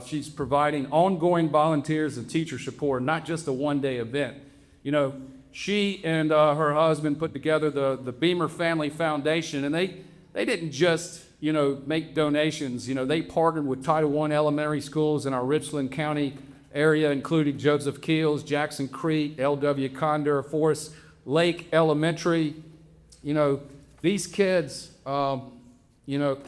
She's providing ongoing volunteers and teacher support, not just a one-day event. You know, she and her husband put together the Beamer Family Foundation, and they didn't just, you know, make donations. You know, they partnered with Title I elementary schools in our Richland County area, including Joseph Keels, Jackson Creek, L.W. Condor, Forest Lake Elementary. You know, these kids, you know,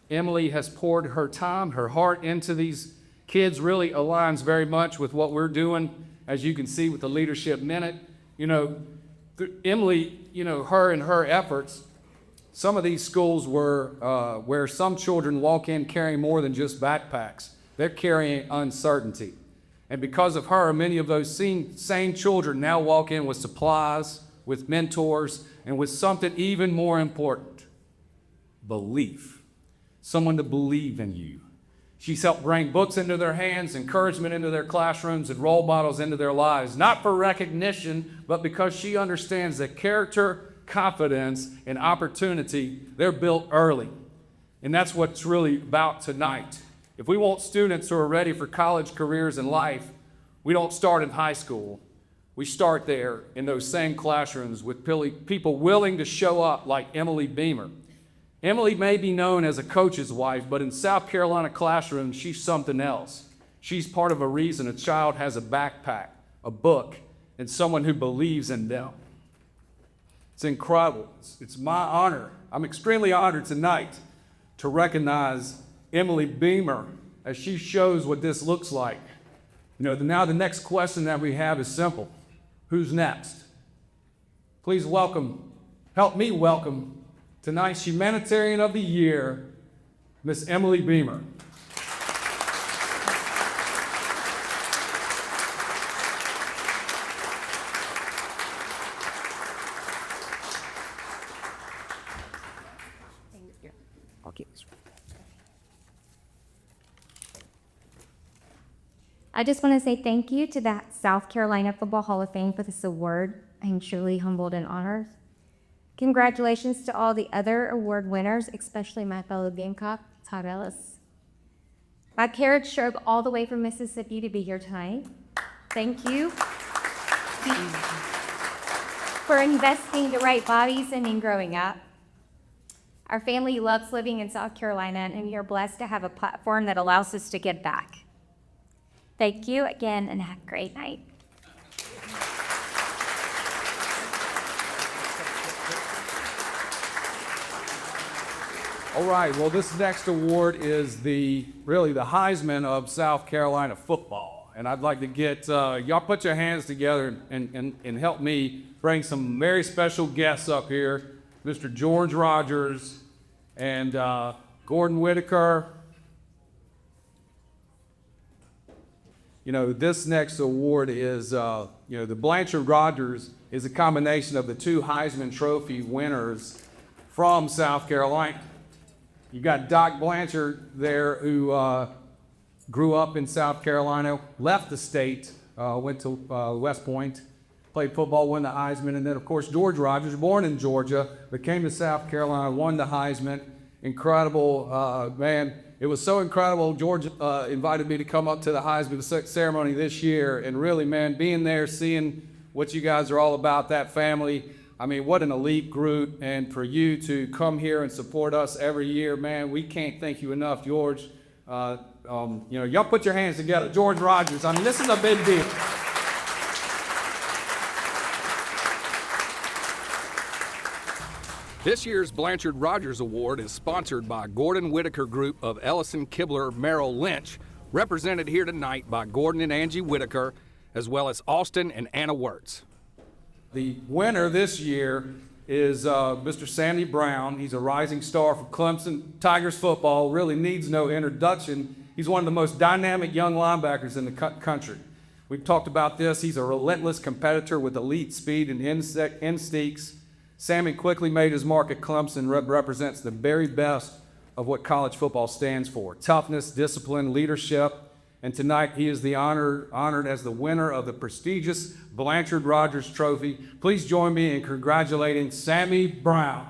Emily has poured her time, her heart into these kids, really aligns very much with what we're doing, as you can see with the Leadership Minute. You know, Emily, you know, her and her efforts, some of these schools were where some children walk in carrying more than just backpacks. They're carrying uncertainty. And because of her, many of those same children now walk in with supplies, with mentors, and with something even more important, belief. Someone to believe in you. She's helped bring books into their hands, encouragement into their classrooms, and role models into their lives, not for recognition, but because she understands that character, confidence, and opportunity, they're built early. And that's what's really about tonight. If we want students who are ready for college careers and life, we don't start in high school. We start there in those same classrooms with people willing to show up like Emily Beamer. Emily may be known as a coach's wife, but in South Carolina classrooms, she's something else. She's part of a reason a child has a backpack, a book, and someone who believes in them. It's incredible. It's my honor. I'm extremely honored tonight to recognize Emily Beamer as she shows what this looks like. You know, now the next question that we have is simple. Who's next? Please help me welcome tonight's Humanitarian of the Year, Miss Emily Beamer. I just want to say thank you to the South Carolina Football Hall of Fame for this award. I'm truly humbled and honored. Congratulations to all the other award winners, especially my fellow Gamecock, Todd Ellis. My carriage drove all the way from Mississippi to be here tonight. Thank you for investing the right values in me growing up. Our family loves living in South Carolina, and we are blessed to have a platform that allows us to give back. Thank you again, and have a great night. All right, well, this next award is really the Heisman of South Carolina football. And I'd like to get, y'all put your hands together and help me bring some very special guests up here. Mr. George Rogers and Gordon Whitaker. You know, this next award is, the Blanchard Rogers is a combination of the two Heisman Trophy winners from South Carolina. You got Doc Blanchard there, who grew up in South Carolina, left the state, went to West Point, played football, won the Heisman, and then, of course, George Rogers, born in Georgia, but came to South Carolina, won the Heisman. Incredible, man. It was so incredible. George invited me to come up to the Heisman ceremony this year, and really, man, being there, seeing what you guys are all about, that family. I mean, what an elite group, and for you to come here and support us every year, man, we can't thank you enough, George. Y'all put your hands together. George Rogers, I mean, this is a big deal. This year's Blanchard Rogers Award is sponsored by Gordon Whitaker Group of Ellison, Kibler, Merrill Lynch, represented here tonight by Gordon and Angie Whitaker, as well as Austin and Anna Wirtz. The winner this year is Mr. Sammy Brown. He's a rising star for Clemson Tigers football, really needs no introduction. He's one of the most dynamic young linebackers in the country. We've talked about this. He's a relentless competitor with elite speed and instincts. Sammy quickly made his mark at Clemson, represents the very best of what college football stands for: toughness, discipline, leadership. And tonight he is honored as the winner of the prestigious Blanchard Rogers Trophy. Please join me in congratulating Sammy Brown.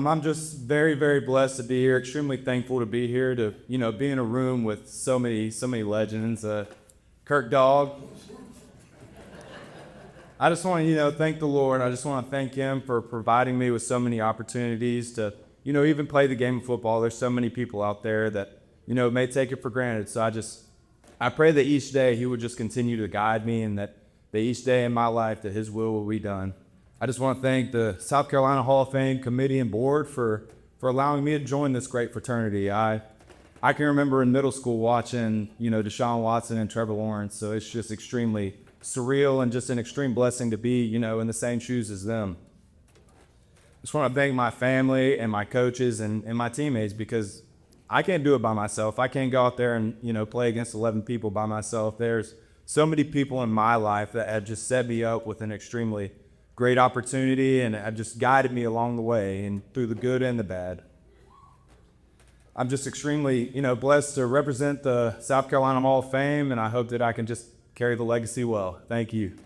I'm just very, very blessed to be here. Extremely thankful to be here to, be in a room with so many legends. Kirk Dog. I just want to, thank the Lord. I just want to thank Him for providing me with so many opportunities to, even play the game of football. There's so many people out there that, may take it for granted. So I pray that each day He would just continue to guide me, and that each day in my life that His will be done. I just want to thank the South Carolina Hall of Fame committee and board for allowing me to join this great fraternity. I can remember in middle school watching, Deshaun Watson and Trevor Lawrence, so it's just extremely surreal and just an extreme blessing to be, in the same shoes as them. I just want to thank my family and my coaches and my teammates, because I can't do it by myself. I can't go out there and, play against 11 people by myself. There's so many people in my life that have just set me up with an extremely great opportunity, and have just guided me along the way and through the good and the bad. I'm just extremely, blessed to represent the South Carolina Hall of Fame, and I hope that I can just carry the legacy well. Thank you.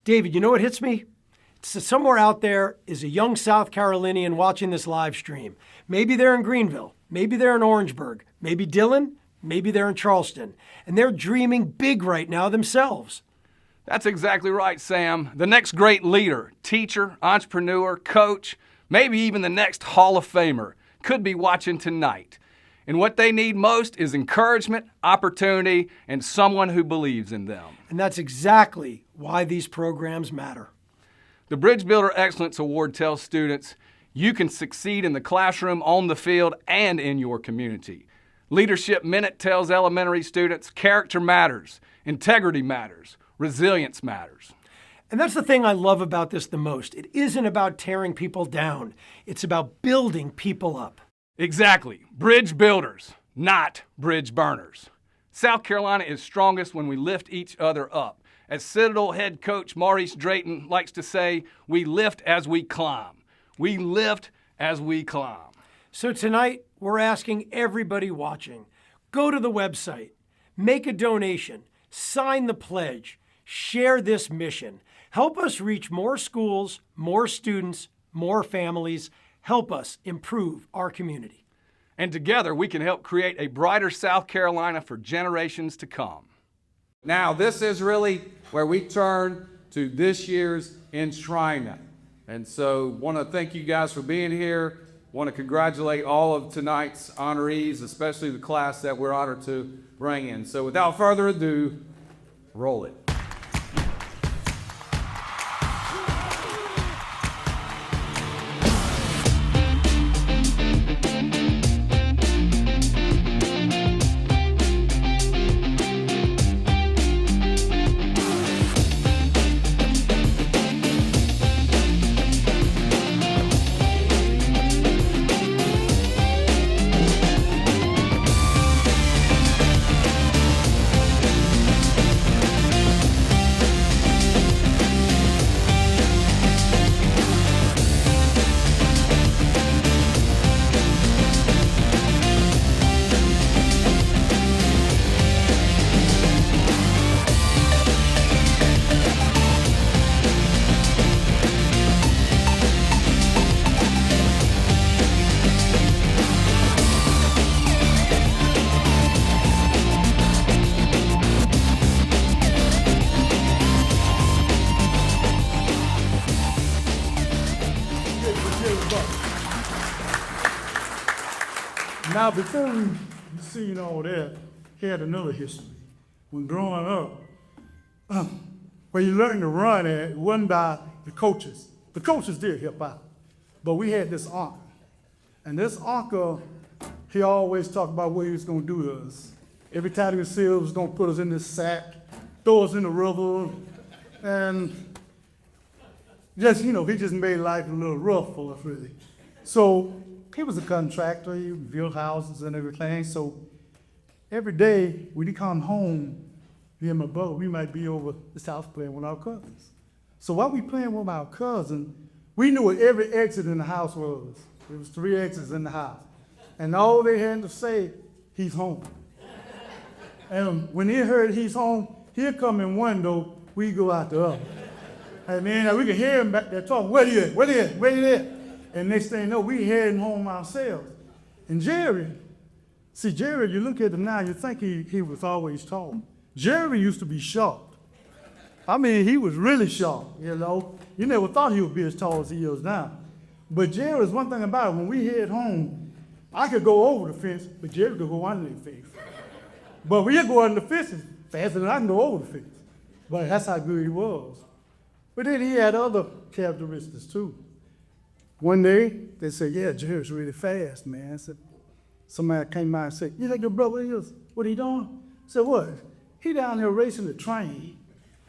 David, you know what hits me? So somewhere out there is a young South Carolinian watching this live stream. Maybe they're in Greenville, maybe they're in Orangeburg, maybe Dillon, maybe they're in Charleston, and they're dreaming big right now themselves. That's exactly right, Sam. The next great leader, teacher, entrepreneur, coach, maybe even the next Hall of Famer could be watching tonight. And what they need most is encouragement, opportunity, and someone who believes in them. And that's exactly why these programs matter. The BeABridgeBuilder Excellence Award tells students you can succeed in the classroom, on the field, and in your community. Leadership Minute tells elementary students character matters, integrity matters, resilience matters. And that's the thing I love about this the most. It isn't about tearing people down. It's about building people up. Exactly. Bridge builders, not bridge burners. South Carolina is strongest when we lift each other up. As Citadel head coach Maurice Drayton likes to say, we lift as we climb. We lift as we climb. So tonight, we're asking everybody watching, go to the website, make a donation, sign the pledge, share this mission. Help us reach more schools, more students, more families. Help us improve our community. And together we can help create a brighter South Carolina for generations to come. Now, this is really where we turn to this year's enshrinement. And so want to thank you guys for being here. Want to congratulate all of tonight's honorees, especially the class that we're honored to bring in. So without further ado, roll it. Now, before we seen all that, he had another history. When growing up, where you learned to run at, it wasn't by the coaches. The coaches did help out. But we had this uncle. And this uncle, he always talked about what he was going to do to us. Every time he would see us, he was going to put us in this sack, throw us in the river, and just, you know, he just made life a little rough for us, really. So he was a contractor, he built houses and everything. So every day when he come home, me and my brother, we might be over the house playing with our cousins. So while we playing with our cousin, we knew what every exit in the house was. There was 3 exits in the house. And all they had to say, he's home. And when he heard he's home, he'll come in one door, we go out the other. And then we can hear him back there talking, where he at, where he at, where he at? And next thing you know, we heading home ourselves. And Jerry, you look at him now, you think he was always tall. Jerry used to be short. I mean, he was really short, you know. You never thought he would be as tall as he is now. But Jerry's one thing about it, when we head home, I could go over the fence, but Jerry could go under the fence. But we go under the fence faster than I can go over the fence. But that's how good he was. But then he had other characteristics too. One day, they said, yeah, Jerry's really fast, man. I said, somebody came by and said, you think your brother is? What he doing? I said, what? He down there racing the train.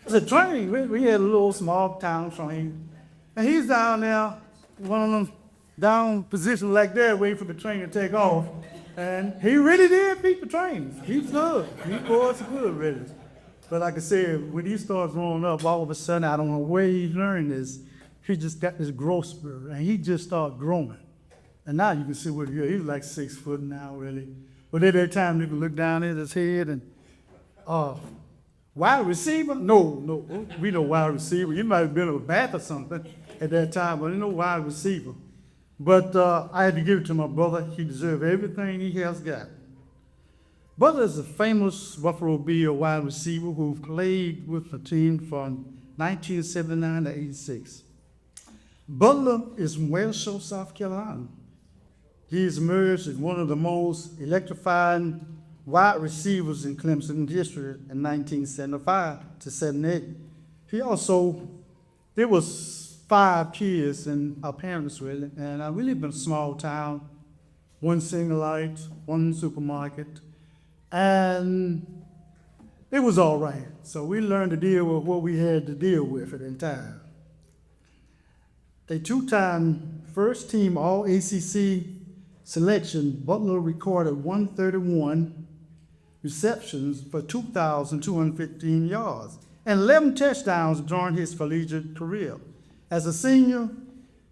I said, train? We had a little small town train. And he's down there, one of them down position like that, waiting for the train to take off. And he really did beat the trains. He was good. He was good, really. But like I said, when he starts growing up, all of a sudden, I don't know where he learned this, he just got this growth spirit, and he just started growing. And now you can see what he is. He's like 6 foot now, really. But at that time, you can look down at his head and, wide receiver? No, we know wide receiver. You might have been in a bath or something at that time, but no wide receiver. But I had to give it to my brother. He deserved everything he has got. Butler is a famous Buffalo Bill wide receiver who played with the team from 1979 to 86. Butler is from Wellsville, South Carolina. He has emerged as one of the most electrifying wide receivers in Clemson District in 1975 to 78. There was 5 kids and our parents really, and we lived in a small town, 1 single light, 1 supermarket, and it was all right. So we learned to deal with what we had to deal with at the time. A 2-time first team All ACC selection, Butler recorded 131 receptions for 2,215 yards and 11 touchdowns during his collegiate career. As a senior,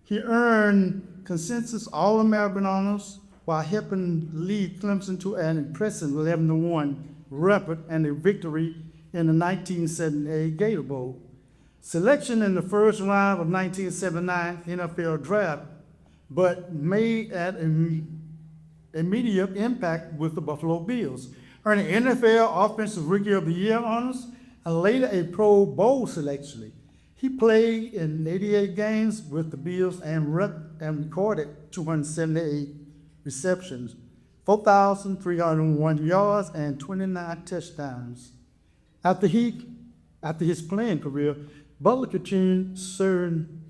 he earned consensus All-American honors while helping lead Clemson to an impressive 11-1 record and a victory in the 1978 Gator Bowl. Selection in the first round of 1979 NFL draft, but made an immediate impact with the Buffalo Bills, earning NFL Offensive Rookie of the Year honors and later a Pro Bowl selection. He played in 88 games with the Bills and recorded 278 receptions, 4,301 yards, and 29 touchdowns. After his playing career, Butler continued serving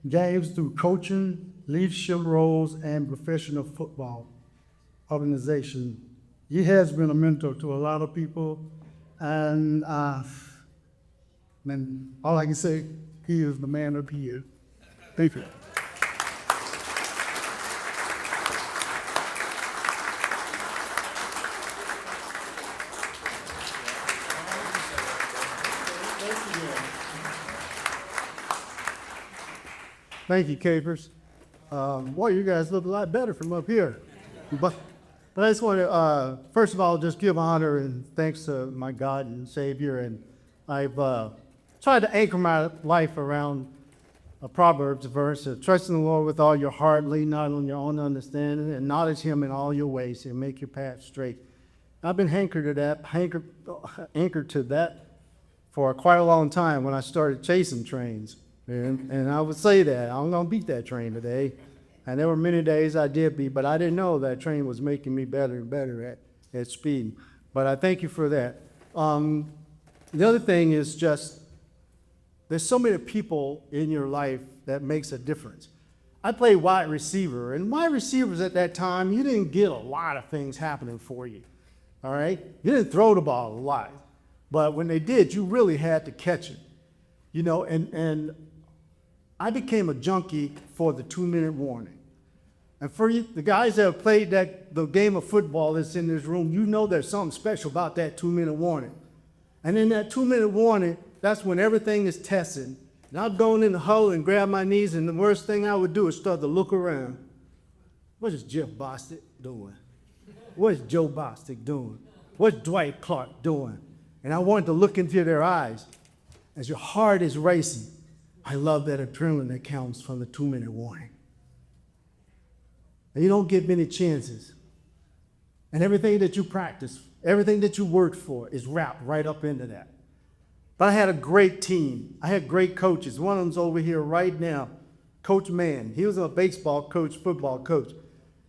games through coaching, leadership roles, and professional football organization. He has been a mentor to a lot of people, and man, all I can say, he is the man of the year. Thank you. Thank you, Capers. Boy, you guys look a lot better from up here. But I just want to, first of all, just give honor and thanks to my God and Savior. And I've tried to anchor my life around a Proverbs verse, trust in the Lord with all your heart, lean not on your own understanding, and acknowledge him in all your ways and make your path straight. I've been anchored to that for quite a long time when I started chasing trains. And I would say that, I'm going to beat that train today. And there were many days I did beat, but I didn't know that train was making me better and better at speed. But I thank you for that. The other thing is just, there's so many people in your life that makes a difference. I played wide receiver, and wide receivers at that time, you didn't get a lot of things happening for you, all right? You didn't throw the ball a lot, but when they did, you really had to catch it, you know, and I became a junkie for the 2-minute warning. And for you, the guys that have played the game of football that's in this room, you know there's something special about that 2-minute warning. And in that 2-minute warning, that's when everything is tested. And I'd go in the huddle and grab my knees, and the worst thing I would do is start to look around. What is Jeff Bostic doing? What is Joe Bostic doing? What's Dwight Clark doing? And I wanted to look into their eyes. As your heart is racing, I love that adrenaline that comes from the 2-minute warning. And you don't get many chances. And everything that you practice, everything that you worked for is wrapped right up into that. But I had a great team. I had great coaches. One of them's over here right now, Coach Mann. He was a baseball coach, football coach.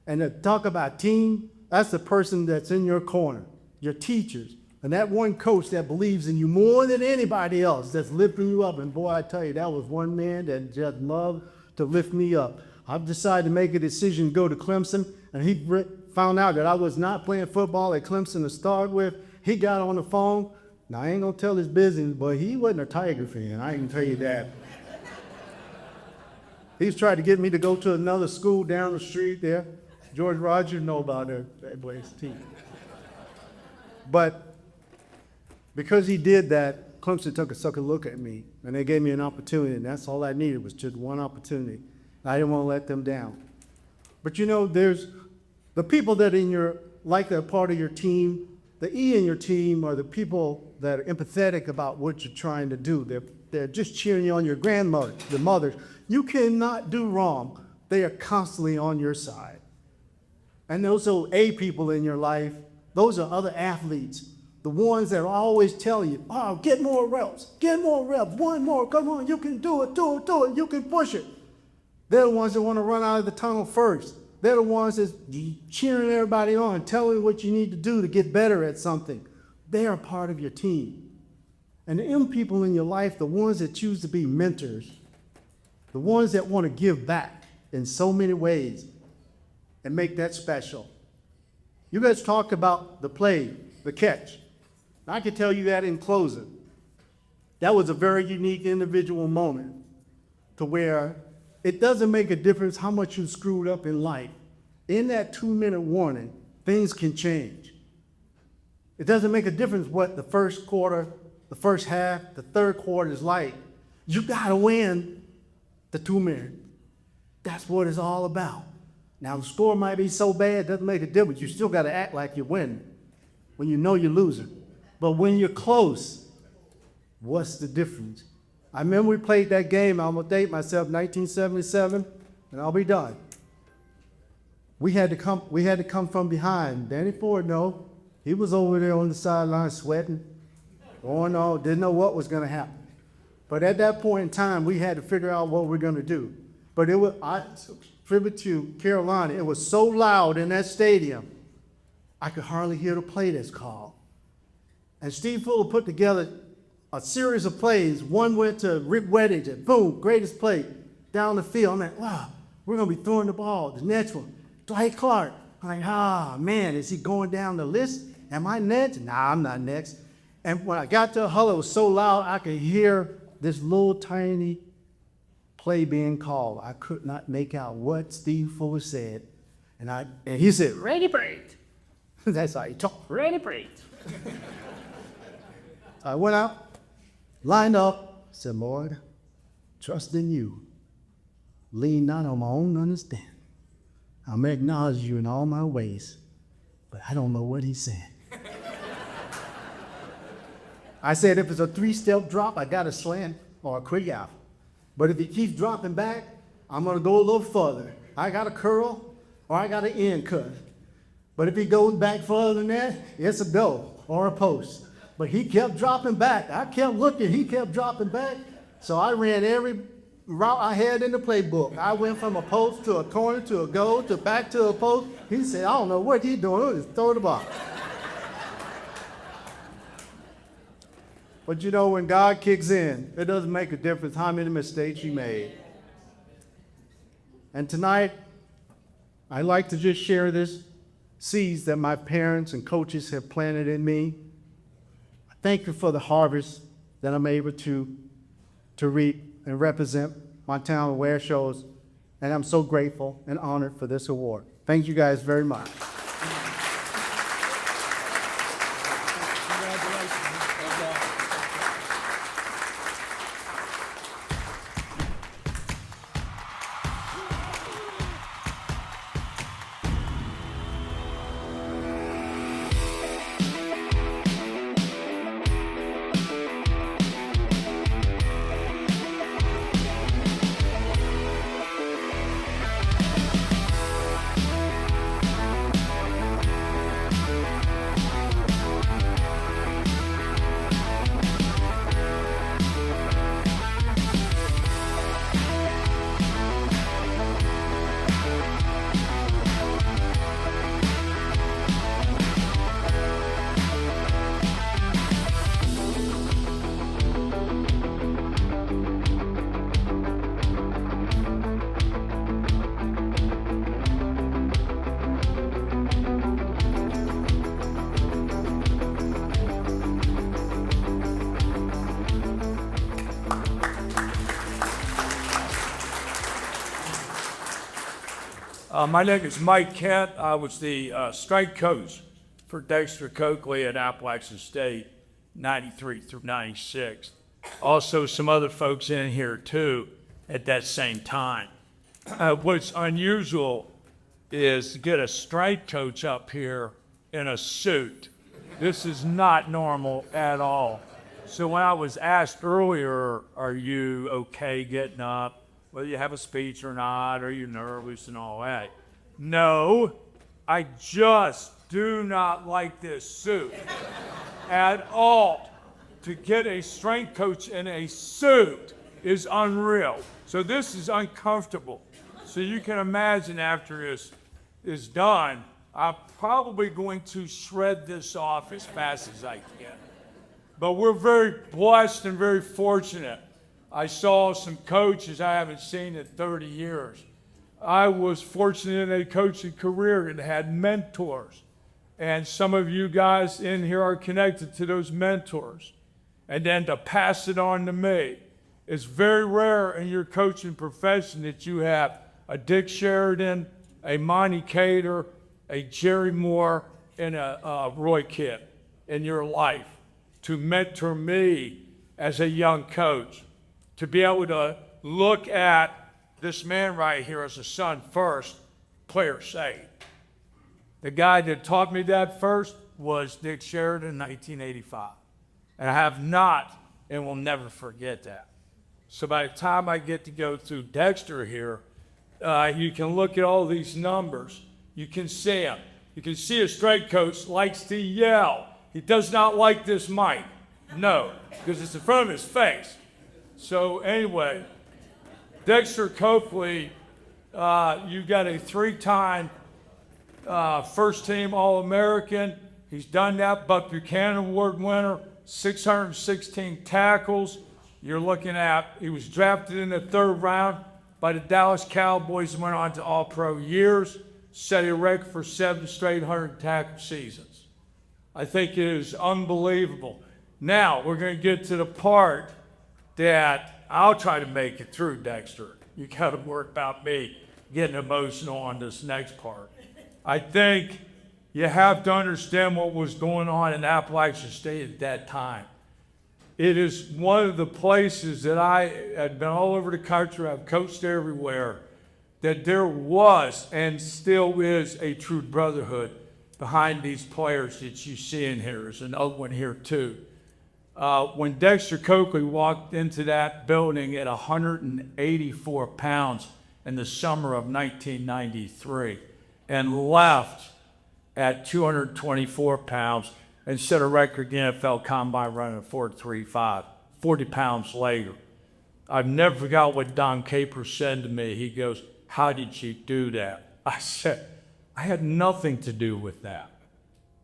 And to talk about team, that's the person that's in your corner, your teachers. And that one coach that believes in you more than anybody else, that's lifting you up. And boy, I tell you, that was one man that just loved to lift me up. I've decided to make a decision to go to Clemson, and he found out that I was not playing football at Clemson to start with. He got on the phone. Now, I ain't gonna tell his business, but he wasn't a Tiger fan, I can tell you that. He's tried to get me to go to another school down the street there. George Rogers know about that boy's team. But because he did that, Clemson took a second look at me, and they gave me an opportunity, and that's all I needed was just one opportunity. I didn't want to let them down. But you know, there's the people that they're part of your team. The E in your team are the people that are empathetic about what you're trying to do. They're just cheering you on. Your grandmother, the mothers. You cannot do wrong. They are constantly on your side. And those are A people in your life. Those are other athletes. The ones that always tell you, oh, get more reps, one more, come on, you can do it, you can push it. They're the ones that want to run out of the tunnel first. They're the ones that's cheering everybody on, telling you what you need to do to get better at something. They are part of your team. And the M people in your life, the ones that choose to be mentors, the ones that want to give back in so many ways and make that special. You guys talk about the play, the catch. I can tell you that in closing. That was a very unique individual moment to where it doesn't make a difference how much you screwed up in life. In that 2-minute warning, things can change. It doesn't make a difference what the first quarter, the first half, the third quarter is like. You gotta win the 2-minute. That's what it's all about. Now the score might be so bad, it doesn't make a difference. You still gotta act like you're winning when you know you're losing. But when you're close, what's the difference? I remember we played that game, I'm gonna date myself, 1977, and I'll be done. We had to come from behind. Danny Ford, no, he was over there on the sideline sweating, going on, didn't know what was gonna happen. But at that point in time, we had to figure out what we're gonna do. But I attribute to Carolina, it was so loud in that stadium, I could hardly hear the play that's called. And Steve Fuller put together a series of plays. One went to Rick Weddington, boom, greatest play, down the field. I'm like, wow, we're gonna be throwing the ball. The next one, Dwight Clark. I'm like, man, is he going down the list? Am I next? Nah, I'm not next. And when I got to the huddle, it was so loud, I could hear this little tiny play being called. I could not make out what Steve Fuller said. And he said, Ready, break. That's how he talked. Ready, break. I went out, lined up, said, Lord, trust in you. Lean not on my own understanding. I may acknowledge you in all my ways, but I don't know what he's saying. I said, if it's a 3-step drop, I got a slant or a quick out. But if he keeps dropping back, I'm gonna go a little further. I got a curl or I got an end cut. But if he goes back further than that, it's a go or a post. But he kept dropping back. I kept looking, he kept dropping back. So I ran every route I had in the playbook. I went from a post to a corner to a goal to back to a post. He said, I don't know what he's doing, just throw the ball. But you know, when God kicks in, it doesn't make a difference how many mistakes you made. And tonight, I'd like to just share this seeds that my parents and coaches have planted in me. I thank you for the harvest that I'm able to reap and represent my town where it shows. And I'm so grateful and honored for this award. Thank you guys very much. My name is Mike Kent. I was the strength coach for Dexter Coakley at Appalachian State, 93 through 96. Also, some other folks in here too at that same time. What's unusual is to get a strength coach up here in a suit. This is not normal at all. So when I was asked earlier, are you okay getting up? Whether you have a speech or not, are you nervous and all that? No, I just do not like this suit at all. To get a strength coach in a suit is unreal. So this is uncomfortable. So you can imagine after this is done, I'm probably going to shred this off as fast as I can. But we're very blessed and very fortunate. I saw some coaches I haven't seen in 30 years. I was fortunate in a coaching career and had mentors. And some of you guys in here are connected to those mentors. And then to pass it on to me. It's very rare in your coaching profession that you have a Dick Sheridan, a Monty Cater, a Jerry Moore, and a Roy Kidd in your life to mentor me as a young coach. To be able to look at this man right here as a son first, player second. The guy that taught me that first was Dick Sheridan in 1985. And I have not and will never forget that. So by the time I get to go through Dexter here, you can look at all these numbers. You can see them. You can see a strike coach likes to yell. He does not like this mic. No, because it's in front of his face. So anyway, Dexter Coakley, you got a 3-time first team All-American. He's done that. Buck Buchanan Award winner, 616 tackles. You're looking at, he was drafted in the 3rd round by the Dallas Cowboys and went on to All-Pro years, set a record for 7 straight 100-tackle seasons. I think it is unbelievable. Now, we're going to get to the part that I'll try to make it through, Dexter. You got to worry about me getting emotional on this next part. I think you have to understand what was going on in Appalachian State at that time. It is one of the places that I had been all over the country, I've coached everywhere, that there was and still is a true brotherhood behind these players that you see in here. There's another one here too. When Dexter Coakley walked into that building at 184 pounds in the summer of 1993 and left at 224 pounds and set a record in the NFL Combine running a 4.35, 40 pounds later. I've never forgot what Don Caper said to me. He goes, "How did you do that?" I said, "I had nothing to do with that.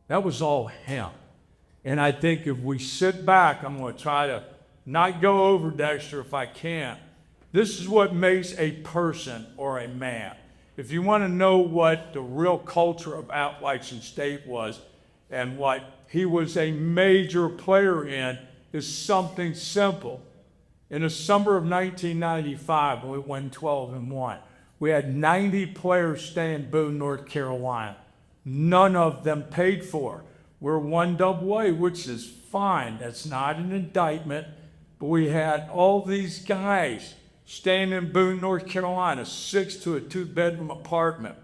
That was all him." And I think if we sit back, I'm going to try to not go over Dexter if I can. This is what makes a person or a man. If you want to know what the real culture of Appalachian State was and what he was a major player in, is something simple. In the summer of 1995, when we won 12-1, we had 90 players stay in Boone, North Carolina. None of them paid for. We're 1AA, which is fine. That's not an indictment. But we had all these guys staying in Boone, North Carolina, 6 to a 2-bedroom apartment.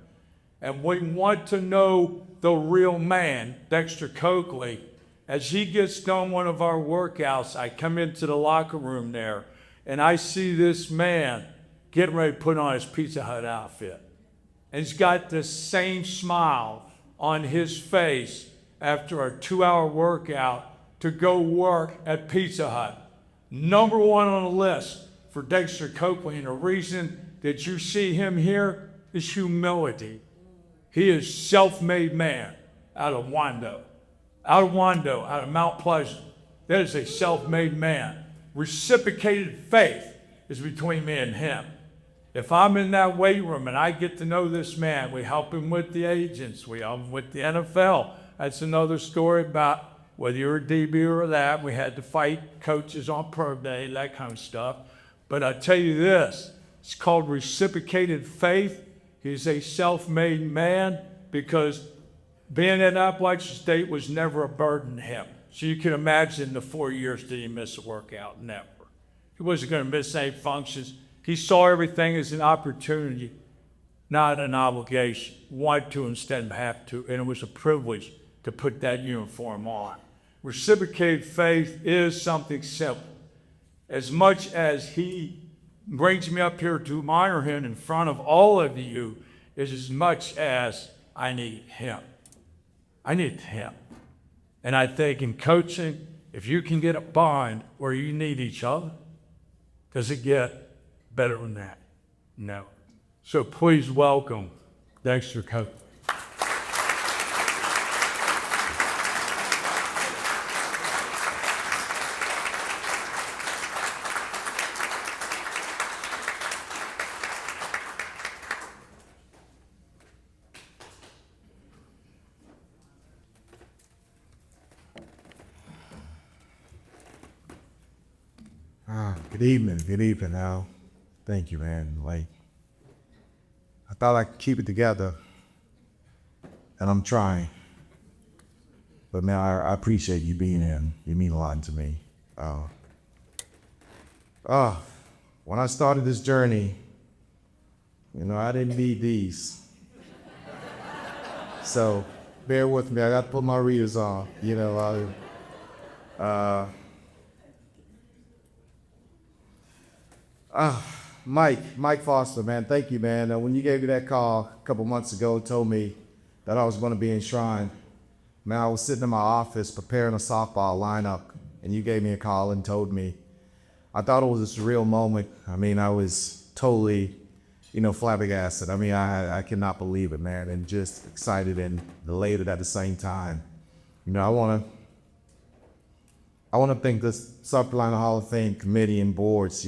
And we want to know the real man, Dexter Coakley. As he gets done one of our workouts, I come into the locker room there, and I see this man getting ready to put on his Pizza Hut outfit. And he's got this same smile on his face after a 2-hour workout to go work at Pizza Hut. Number 1 on the list for Dexter Coakley, and the reason that you see him here is humility. He is self-made man out of Wando, out of Mount Pleasant. That is a self-made man. Reciprocated faith is between me and him. If I'm in that weight room and I get to know this man, we help him with the agents, we help him with the NFL. That's another story about whether you're a DB or that. We had to fight coaches on pro day, that kind of stuff. But I tell you this, it's called reciprocated faith. He's a self-made man because being at Appalachian State was never a burden to him. So you can imagine the 4 years that he missed a workout, never. He wasn't going to miss any functions. He saw everything as an opportunity, not an obligation. Wanted to instead of have to, and it was a privilege to put that uniform on. Reciprocated faith is something simple. As much as he brings me up here to honor him in front of all of you, is as much as I need him. I need him. And I think in coaching, if you can get a bond where you need each other, does it get better than that? No. So please welcome Dexter Coakley. Good evening, Al. Thank you, man. Like, I thought I could keep it together, and I'm trying. But man, I appreciate you being here. You mean a lot to me. When I started this journey, I didn't need these. So bear with me. I got to put my readers on. Mike Foster, man, thank you, man. When you gave me that call a couple months ago, told me that I was going to be enshrined, man, I was sitting in my office preparing a softball lineup, and you gave me a call and told me. I thought it was a surreal moment. I mean, I was totally, flabbergasted. I mean, I cannot believe it, man, and just excited and elated at the same time. I want to thank the South Carolina Hall of Fame committee and boards,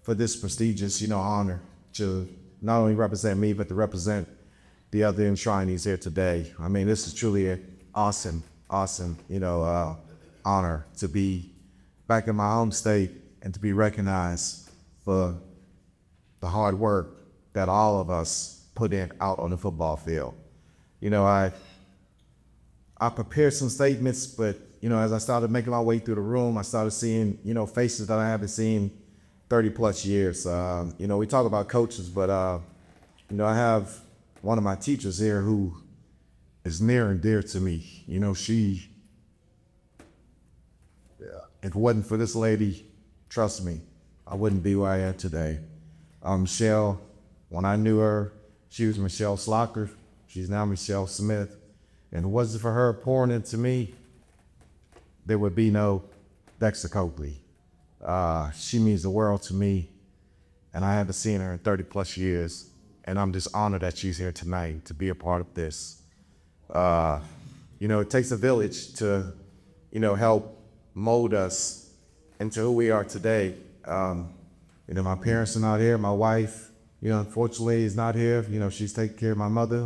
for this prestigious, honor to not only represent me, but to represent the other enshrinees here today. I mean, this is truly an awesome, honor to be back in my home state and to be recognized for the hard work that all of us put in out on the football field. I prepared some statements, but, as I started making my way through the room, I started seeing, faces that I haven't seen 30 plus years. We talk about coaches, but, I have one of my teachers here who is near and dear to me. If it wasn't for this lady, trust me, I wouldn't be where I am today. Michelle, when I knew her, she was Michelle Slocker. She's now Michelle Smith. And if it wasn't for her pouring into me, there would be no Dexter Coakley. She means the world to me, and I haven't seen her in 30 plus years, and I'm just honored that she's here tonight to be a part of this. It takes a village to, help mold us into who we are today. My parents are not here. My wife, unfortunately is not here. She's taking care of my mother,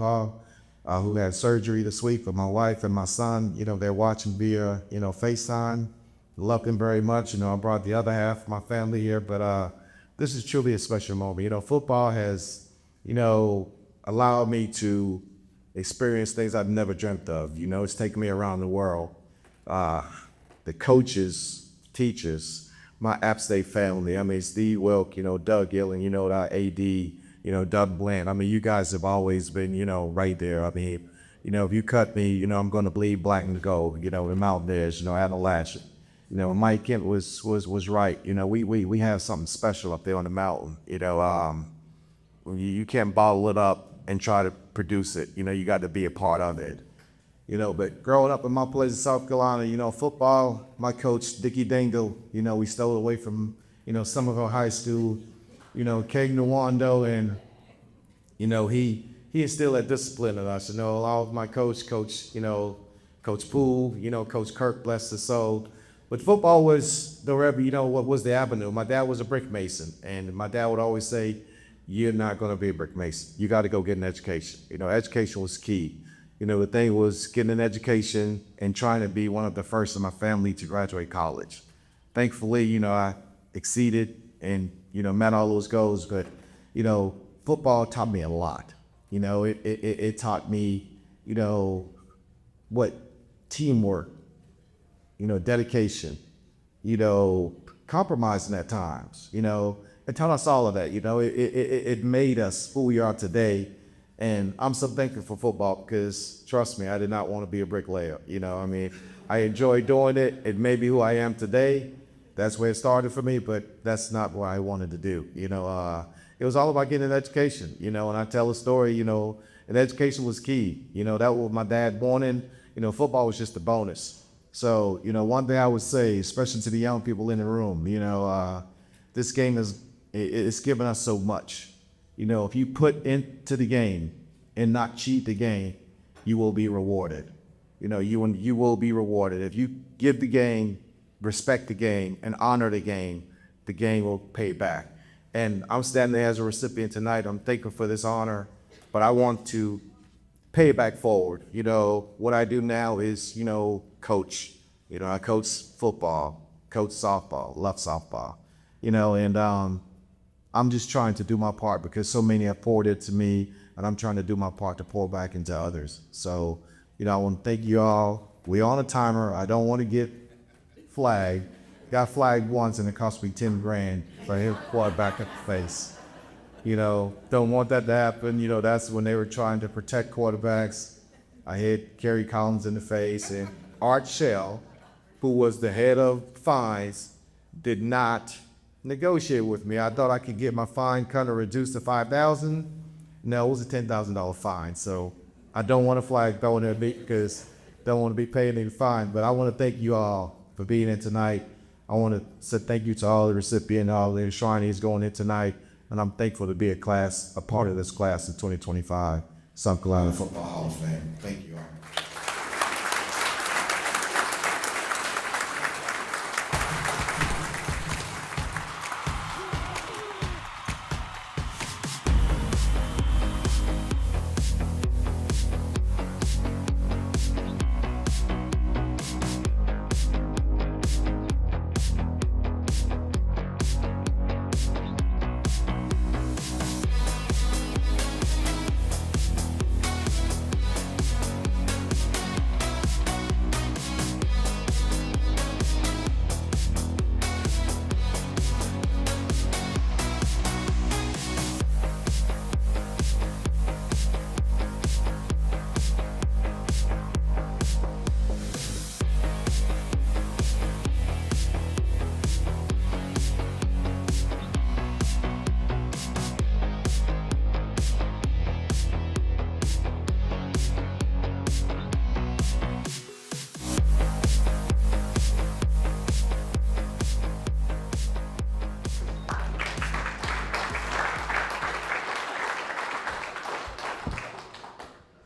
who had surgery this week. But my wife and my son, they're watching via, FaceTime. Love them very much. I brought the other half of my family here, but this is truly a special moment. Football has, allowed me to experience things I've never dreamt of. It's taken me around the world. The coaches, teachers, my App State family. I mean, Steve Wilk, Doug Gillen, our AD, Doug Bland. I mean, you guys have always been, right there. I mean, if you cut me, I'm going to bleed black and gold. The Mountaineers, Appalachian. Mike Kent was right. We have something special up there on the mountain. You can't bottle it up and try to produce it. You got to be a part of it. But growing up in my place in South Carolina, football, my coach, Dickie Dangle, we stole away from, Somerville High School, Keg Nwando, and, he instilled that discipline in us. Along with my coach, Coach Poole, Coach Kirk, bless his soul. But football was what was the avenue. My dad was a brick mason, and my dad would always say, you're not going to be a brick mason. You got to go get an education. Education was key. The thing was getting an education and trying to be one of the first in my family to graduate college. Thankfully, I exceeded and, met all those goals, but, football taught me a lot. It taught me, what teamwork, dedication, compromising at times, it taught us all of that. It made us who we are today. And I'm so thankful for football because, trust me, I did not want to be a bricklayer. I enjoy doing it. It may be who I am today. That's where it started for me, but that's not what I wanted to do. It was all about getting an education. And I tell a story, and education was key. That was my dad wanting. Football was just a bonus. So, one thing I would say, especially to the young people in the room, this game it's given us so much. If you put into the game and not cheat the game, you will be rewarded. You will be rewarded. If you give the game, respect the game, and honor the game will pay back. And I'm standing there as a recipient tonight. I'm thankful for this honor, but I want to pay it back forward. What I do now is, coach. I coach football, coach softball, love softball, and I'm just trying to do my part because so many have poured into me, and I'm trying to do my part to pour back into others. So, I want to thank you all. We're on a timer. I don't want to get flagged. Got flagged once, and it cost me 10 grand for hit quarterback at the face. Don't want that to happen. That's when they were trying to protect quarterbacks. I hit Kerry Collins in the face, and Art Shell, who was the head of fines, did not negotiate with me. I thought I could get my fine kind of reduced to $5,000. No, it was a $10,000 fine. So I don't want a flag thrown at me because I don't want to be paying any fine. But I want to thank you all for being in tonight. I want to say thank you to all the recipients, all the enshrinees going in tonight. And I'm thankful to be a part of this class in 2025, South Carolina Football Hall of Fame. Thank you all.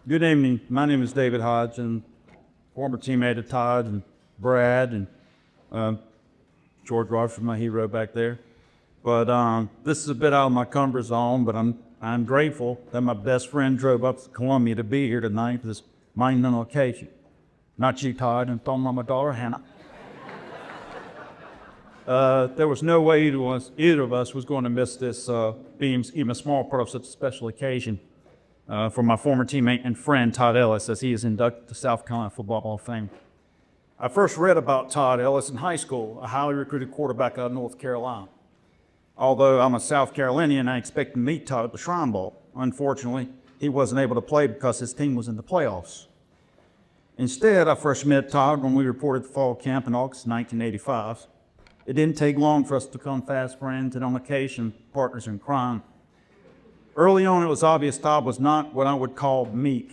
Good evening. My name is David Hodge, and former teammate of Todd and Brad and George Rogers, my hero back there. But this is a bit out of my comfort zone, but I'm grateful that my best friend drove up to Columbia to be here tonight for this monumental occasion. Not you, Todd, and don't my daughter, Hannah. There was no way either of us was going to miss this being even a small part of such a special occasion. For my former teammate and friend, Todd Ellis, as he is inducted to South Carolina Football Hall of Fame. I first read about Todd Ellis in high school, a highly recruited quarterback out of North Carolina. Although I'm a South Carolinian, I expected to meet Todd at the Shrine Bowl. Unfortunately, he wasn't able to play because his team was in the playoffs. Instead, I first met Todd when we reported the fall camp in August 1985. It didn't take long for us to become fast friends and on occasion, partners in crime. Early on, it was obvious Todd was not what I would call meek.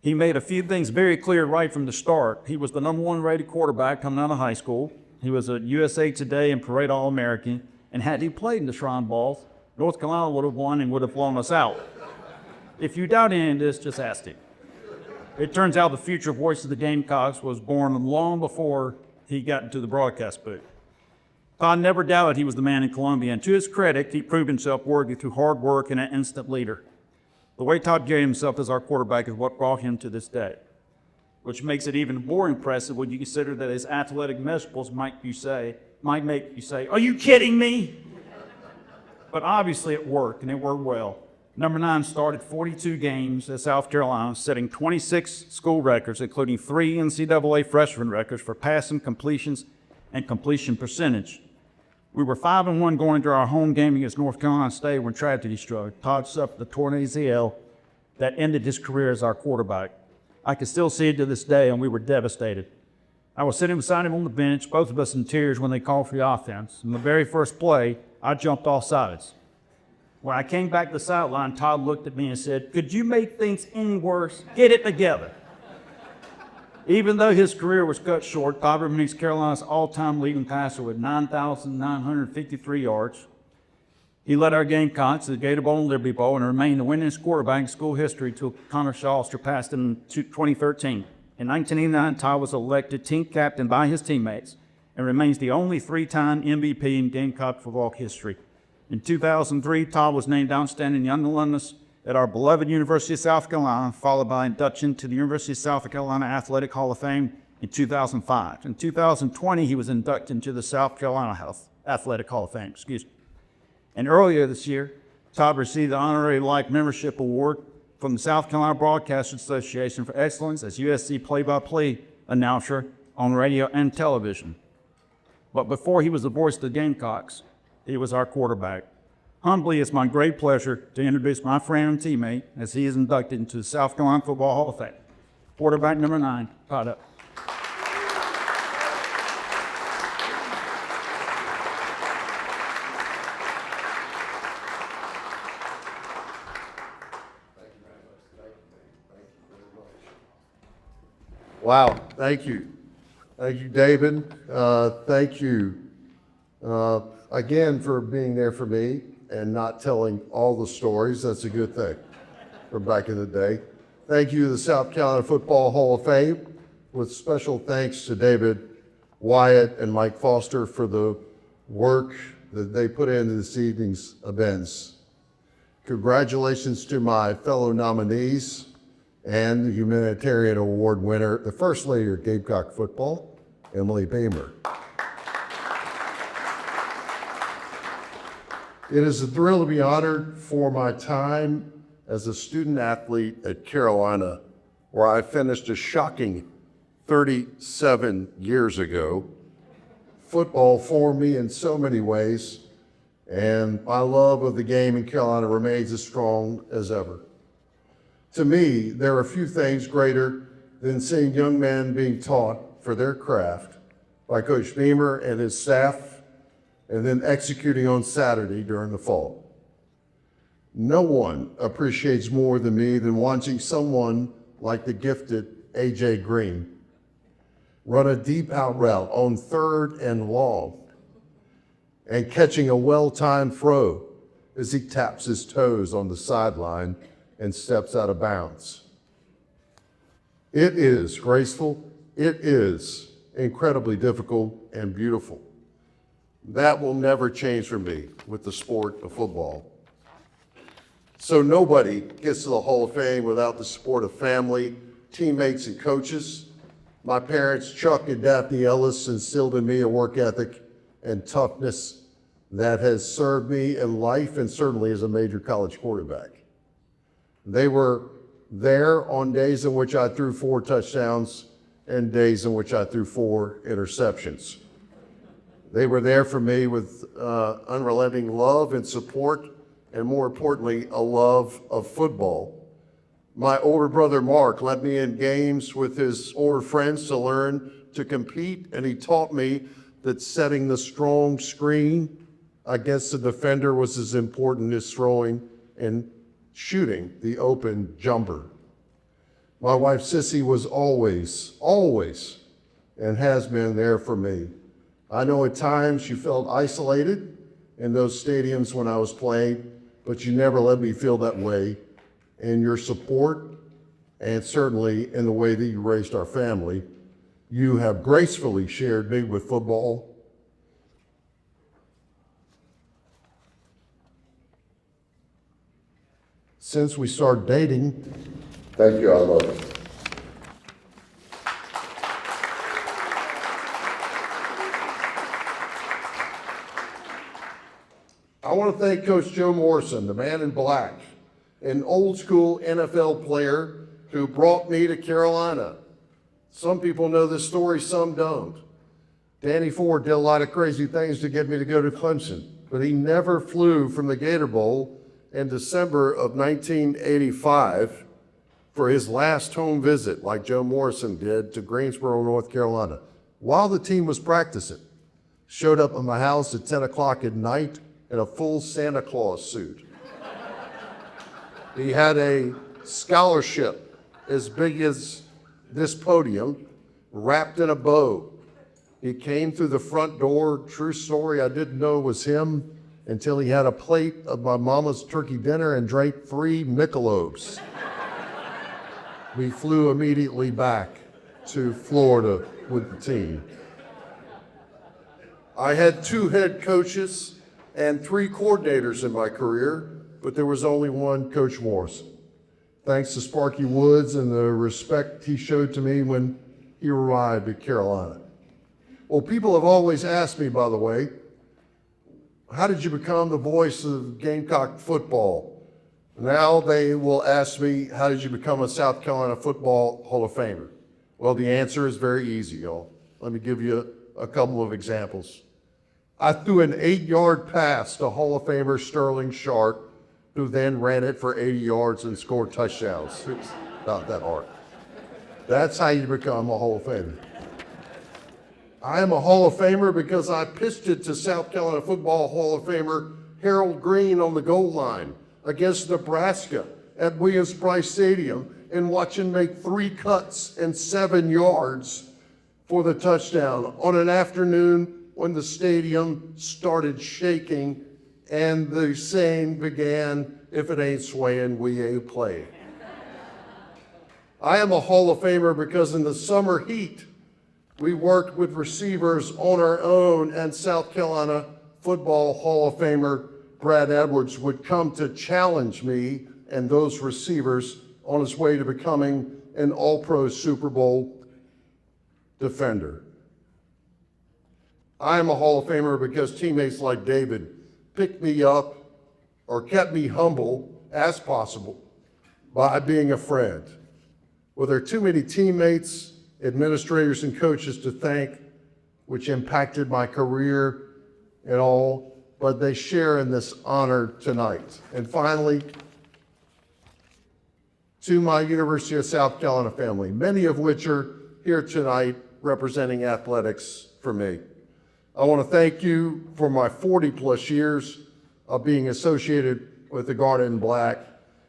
He made a few things very clear right from the start. He was the #1 rated quarterback coming out of high school. He was a USA Today and Parade All-American. And had he played in the Shrine Bowl, North Carolina would have won and would have blown us out. If you doubt any of this, just ask him. It turns out the future voice of the Gamecocks was born long before he got into the broadcast booth. Todd never doubted he was the man in Columbia, and to his credit, he proved himself worthy through hard work and an instant leader. The way Todd carried himself as our quarterback is what brought him to this day, which makes it even more impressive when you consider that his athletic measurables might make you say, "Are you kidding me?" But obviously it worked, and it worked well. Number 9 started 42 games at South Carolina, setting 26 school records, including 3 NCAA freshman records for passing, completions, and completion percentage. We were 5-1 going into our home game against North Carolina State when tragedy struck. Todd suffered a torn ACL that ended his career as our quarterback. I can still see it to this day, and we were devastated. I was sitting beside him on the bench, both of us in tears when they called for the offense. In the very first play, I jumped off sides. When I came back to the sideline, Todd looked at me and said, "Could you make things any worse? Get it together." Even though his career was cut short, Todd remains Carolina's all-time leading passer with 9,953 yards. He led our Gamecocks to the Gator Bowl and Liberty Bowl and remained the winningest quarterback in school history until Connor Shaw surpassed him in 2013. In 1989, Todd was elected team captain by his teammates and remains the only 3-time MVP in Gamecock football history. In 2003, Todd was named Outstanding Young Alumnus at our beloved University of South Carolina, followed by induction to the University of South Carolina Athletic Hall of Fame in 2005. In 2020, he was inducted into the South Carolina Athletic Hall of Fame. And earlier this year, Todd received the Honorary Life Membership Award from the South Carolina Broadcasters Association for excellence as USC play-by-play announcer on radio and television. But before he was the voice of the Gamecocks, he was our quarterback. Humbly, it's my great pleasure to introduce my friend and teammate as he is inducted into the South Carolina Football Hall of Fame. Quarterback number 9, Todd. Wow, thank you. Thank you, David. Thank you again for being there for me and not telling all the stories. That's a good thing from back in the day. Thank you to the South Carolina Football Hall of Fame, with special thanks to David, Wyatt, and Mike Foster for the work that they put into this evening's events. Congratulations to my fellow nominees and the humanitarian award winner, the First Lady of Gamecock Football, Emily Bamer. It is a thrill to be honored for my time as a student athlete at Carolina, where I finished a shocking 37 years ago. Football formed me in so many ways, and my love of the game in Carolina remains as strong as ever. To me, there are few things greater than seeing young men being taught for their craft by Coach Beamer and his staff, and then executing on Saturday during the fall. No one appreciates more than me than watching someone like the gifted A.J. Green run a deep out route on 3rd and long and catching a well-timed throw as he taps his toes on the sideline and steps out of bounds. It is graceful, it is incredibly difficult and beautiful. That will never change for me with the sport of football. So nobody gets to the Hall of Fame without the support of family, teammates, and coaches. My parents, Chuck and Daphne Ellis, instilled in me a work ethic and toughness that has served me in life and certainly as a major college quarterback. They were there on days in which I threw 4 touchdowns and days in which I threw 4 interceptions. They were there for me with unrelenting love and support, and more importantly, a love of football. My older brother, Mark, let me in games with his older friends to learn to compete, and he taught me that setting the strong screen against the defender was as important as throwing and shooting the open jumper. My wife, Sissy, was always, and has been there for me. I know at times you felt isolated in those stadiums when I was playing, but you never let me feel that way in your support and certainly in the way that you raised our family. You have gracefully shared me with football. Since we started dating, thank you, I love you. I want to thank Coach Joe Morrison, the man in black, an old school NFL player who brought me to Carolina. Some people know this story, some don't. Danny Ford did a lot of crazy things to get me to go to Clemson, but he never flew from the Gator Bowl in December of 1985 for his last home visit, like Joe Morrison did, to Greensboro, North Carolina, while the team was practicing. Showed up at my house at 10 o'clock at night in a full Santa Claus suit. He had a scholarship as big as this podium, wrapped in a bow. He came through the front door, true story, I didn't know it was him until he had a plate of my mama's turkey dinner and drank 3 Michelobs. We flew immediately back to Florida with the team. I had 2 head coaches and 3 coordinators in my career, but there was only one Coach Morrison. Thanks to Sparky Woods and the respect he showed to me when he arrived at Carolina. Well, people have always asked me, by the way, how did you become the voice of Gamecock football? Now they will ask me, how did you become a South Carolina Football Hall of Famer? Well, the answer is very easy, y'all. Let me give you a couple of examples. I threw an 8-yard pass to Hall of Famer Sterling Sharp, who then ran it for 80 yards and scored touchdowns. It's not that hard. That's how you become a Hall of Famer. I am a Hall of Famer because I pitched it to South Carolina Football Hall of Famer Harold Green on the goal line against Nebraska at Williams-Brice Stadium and watch him make 3 cuts and 7 yards for the touchdown on an afternoon when the stadium started shaking and the saying began, "If it ain't swaying, we ain't playing." I am a Hall of Famer because in the summer heat, we worked with receivers on our own, and South Carolina Football Hall of Famer Brad Edwards would come to challenge me and those receivers on his way to becoming an All-Pro Super Bowl defender. I am a Hall of Famer because teammates like David picked me up or kept me humble as possible by being a friend. Well, there are too many teammates, administrators, and coaches to thank, which impacted my career and all, but they share in this honor tonight. And finally, to my University of South Carolina family, many of which are here tonight representing athletics for me. I want to thank you for my 40-plus years of being associated with the Garnet and Black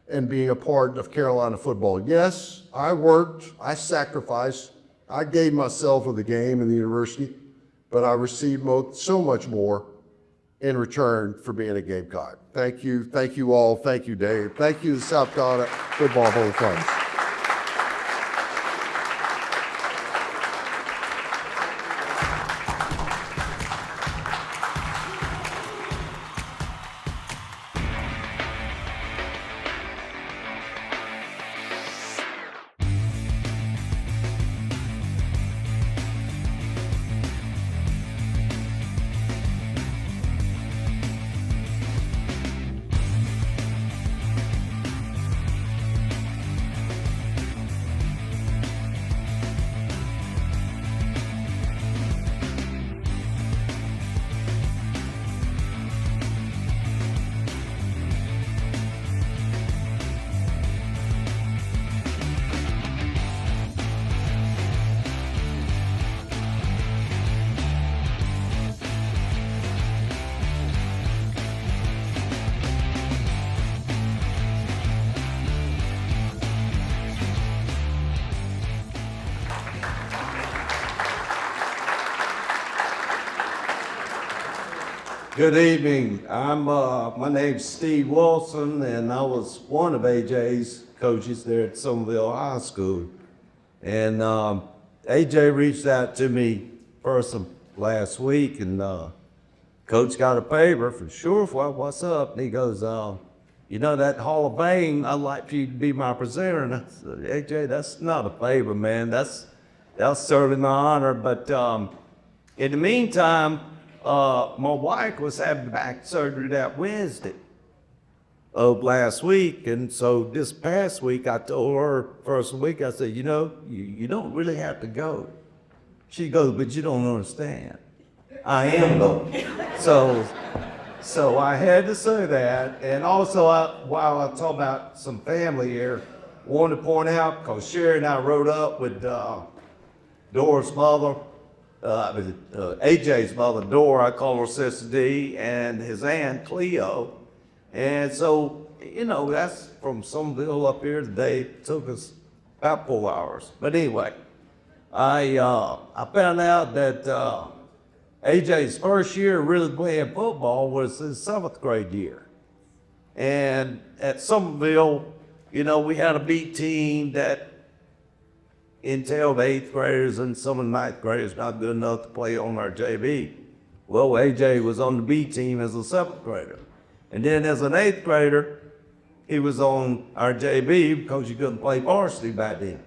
and being a part of Carolina football. Yes, I worked, I sacrificed, I gave myself for the game and the university, but I received so much more in return for being a Gamecock. Thank you all, thank you Dave, thank you the South Carolina Football Hall of Fame. Good evening. My name's Steve Wilson, and I was one of AJ's coaches there at Somerville High School. And AJ reached out to me first last week, and Coach got a favor for sure. What's up? And he goes, you know that Hall of Fame, I'd like for you to be my presenter. And I said, AJ, that's not a favor, man. That's certainly my honor. But in the meantime, my wife was having back surgery that Wednesday of last week, and so this past week I told her first week, I said, you know, you don't really have to go. She goes, but you don't understand. I am going. So I had to say that, and also while I talk about some family here, I wanted to point out, because Sherry and I rode up with Dora's mother, AJ's mother, Dora, I call her Sister D, and his aunt, Cleo. And so, you know, that's from Somerville up here today. It took us about 4 hours. But anyway, I found out that AJ's first year really playing football was his 7th grade year. And at Somerville, you know, we had a B team that entailed 8th graders and some of the 9th graders not good enough to play on our JV. Well, AJ was on the B team as a 7th grader. And then as an 8th grader, he was on our JV because you couldn't play varsity back then.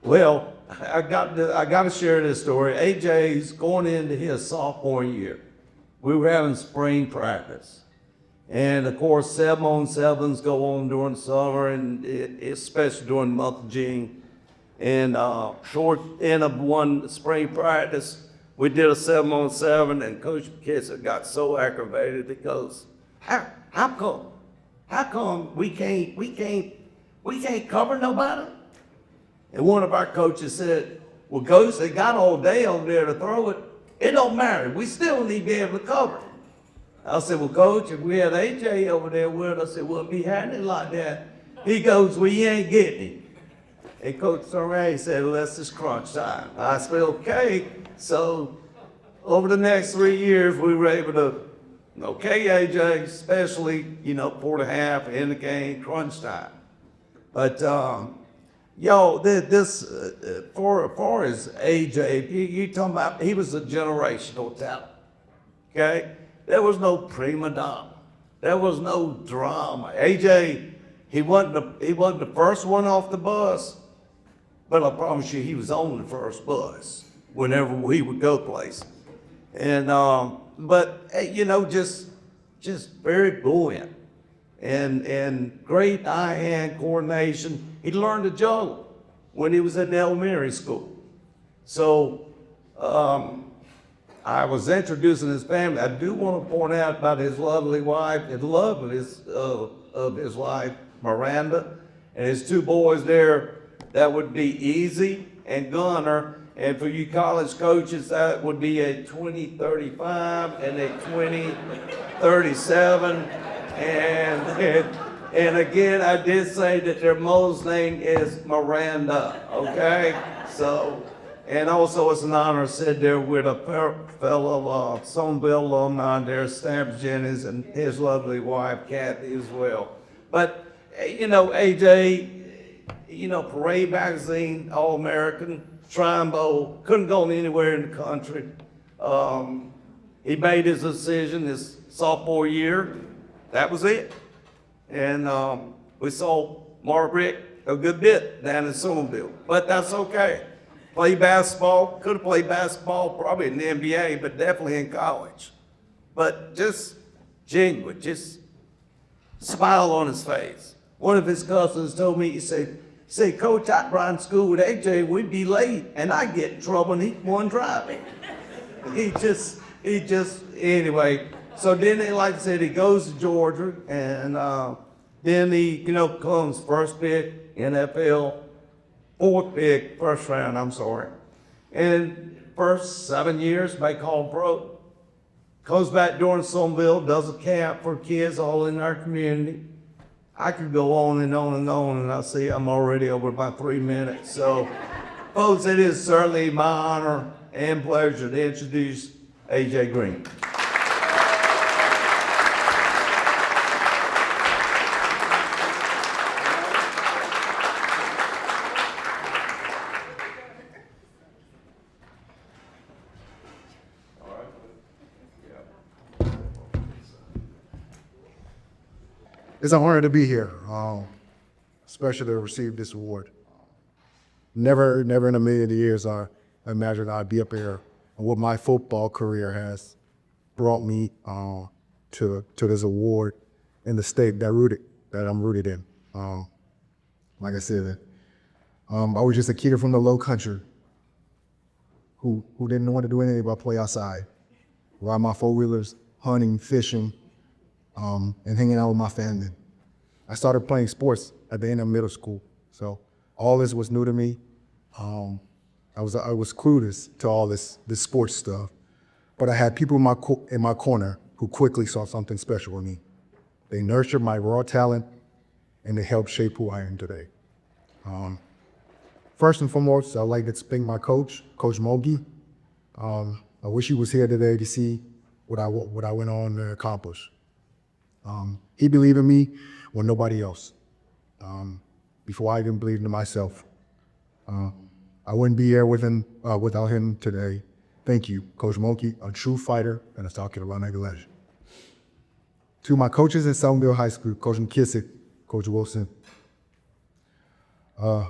Well, I got to share this story. AJ's going into his sophomore year. We were having spring practice. And of course, 7-on-7s go on during the summer, and especially during the month of June. And short end of one spring practice, we did a 7-on-7, and Coach McKissick got so aggravated because how come we can't cover nobody? And one of our coaches said, well, Coach, they got all day over there to throw it. It don't matter. We still need to be able to cover. I said, well, Coach, if we had AJ over there with us, it wouldn't be happening like that. He goes, well, you ain't getting it. And Coach turned around, he said, well, that's just crunch time. I said, okay. So over the next 3 years, we were able to, okay, AJ, especially, 4.5 in the game, crunch time. But, this, for far as AJ, you talking about, he was a generational talent, okay? There was no prima donna. There was no drama. AJ, he wasn't the first one off the bus, but I promise you, he was on the first bus whenever we would go places. And, but, just very buoyant and great eye-hand coordination. He learned to juggle when he was at the elementary school. So, I was introducing his family. I do want to point out about his lovely wife, and love of his wife, Miranda, and his 2 boys there. That would be Easy and Gunner. And for you college coaches, that would be a 2035 and a 2037. And again, I did say that their mother's name is Miranda, okay? So, and also it's an honor to sit there with a fellow Sonville alumni there, Stamp Jennings, and his lovely wife, Kathy, as well. But, AJ, Parade Magazine, All-American, Shrine Bowl, couldn't go anywhere in the country. He made his decision his sophomore year. That was it. And we saw Margaret a good bit down in Somerville, but that's okay. Played basketball, could have played basketball probably in the NBA, but definitely in college. But just genuine, just smile on his face. One of his cousins told me, he said, Coach, I'd ride in school with AJ, we'd be late, and I'd get in trouble, and he'd one driving. He just, anyway. So then, like I said, he goes to Georgia, and then he, comes first pick, NFL, 4th pick, first round, I'm sorry. And first 7 years, make All Pro. Goes back during Somerville, does a camp for kids all in our community. I could go on and on and on, and I see I'm already over about 3 minutes. So, folks, it is certainly my honor and pleasure to introduce AJ Green. It's an honor to be here, especially to receive this award. Never in a million years I imagined I'd be up here and what my football career has brought me to this award in the state that I'm rooted in. Like I said, I was just a kid from the low country who didn't want to do anything but play outside, ride my 4-wheelers, hunting, fishing, and hanging out with my family. I started playing sports at the end of middle school, so all this was new to me. I was clueless to all this sports stuff, but I had people in my corner who quickly saw something special in me. They nurtured my raw talent, and they helped shape who I am today. First and foremost, I'd like to thank my coach, Coach Mogi. I wish he was here today to see what I went on to accomplish. He believed in me when nobody else. Before I even believed in myself. I wouldn't be here without him today. Thank you, Coach Moki, a true fighter and a South Carolina legend. To my coaches in Somerville High School, Coach McKissick, Coach Wilson. I'm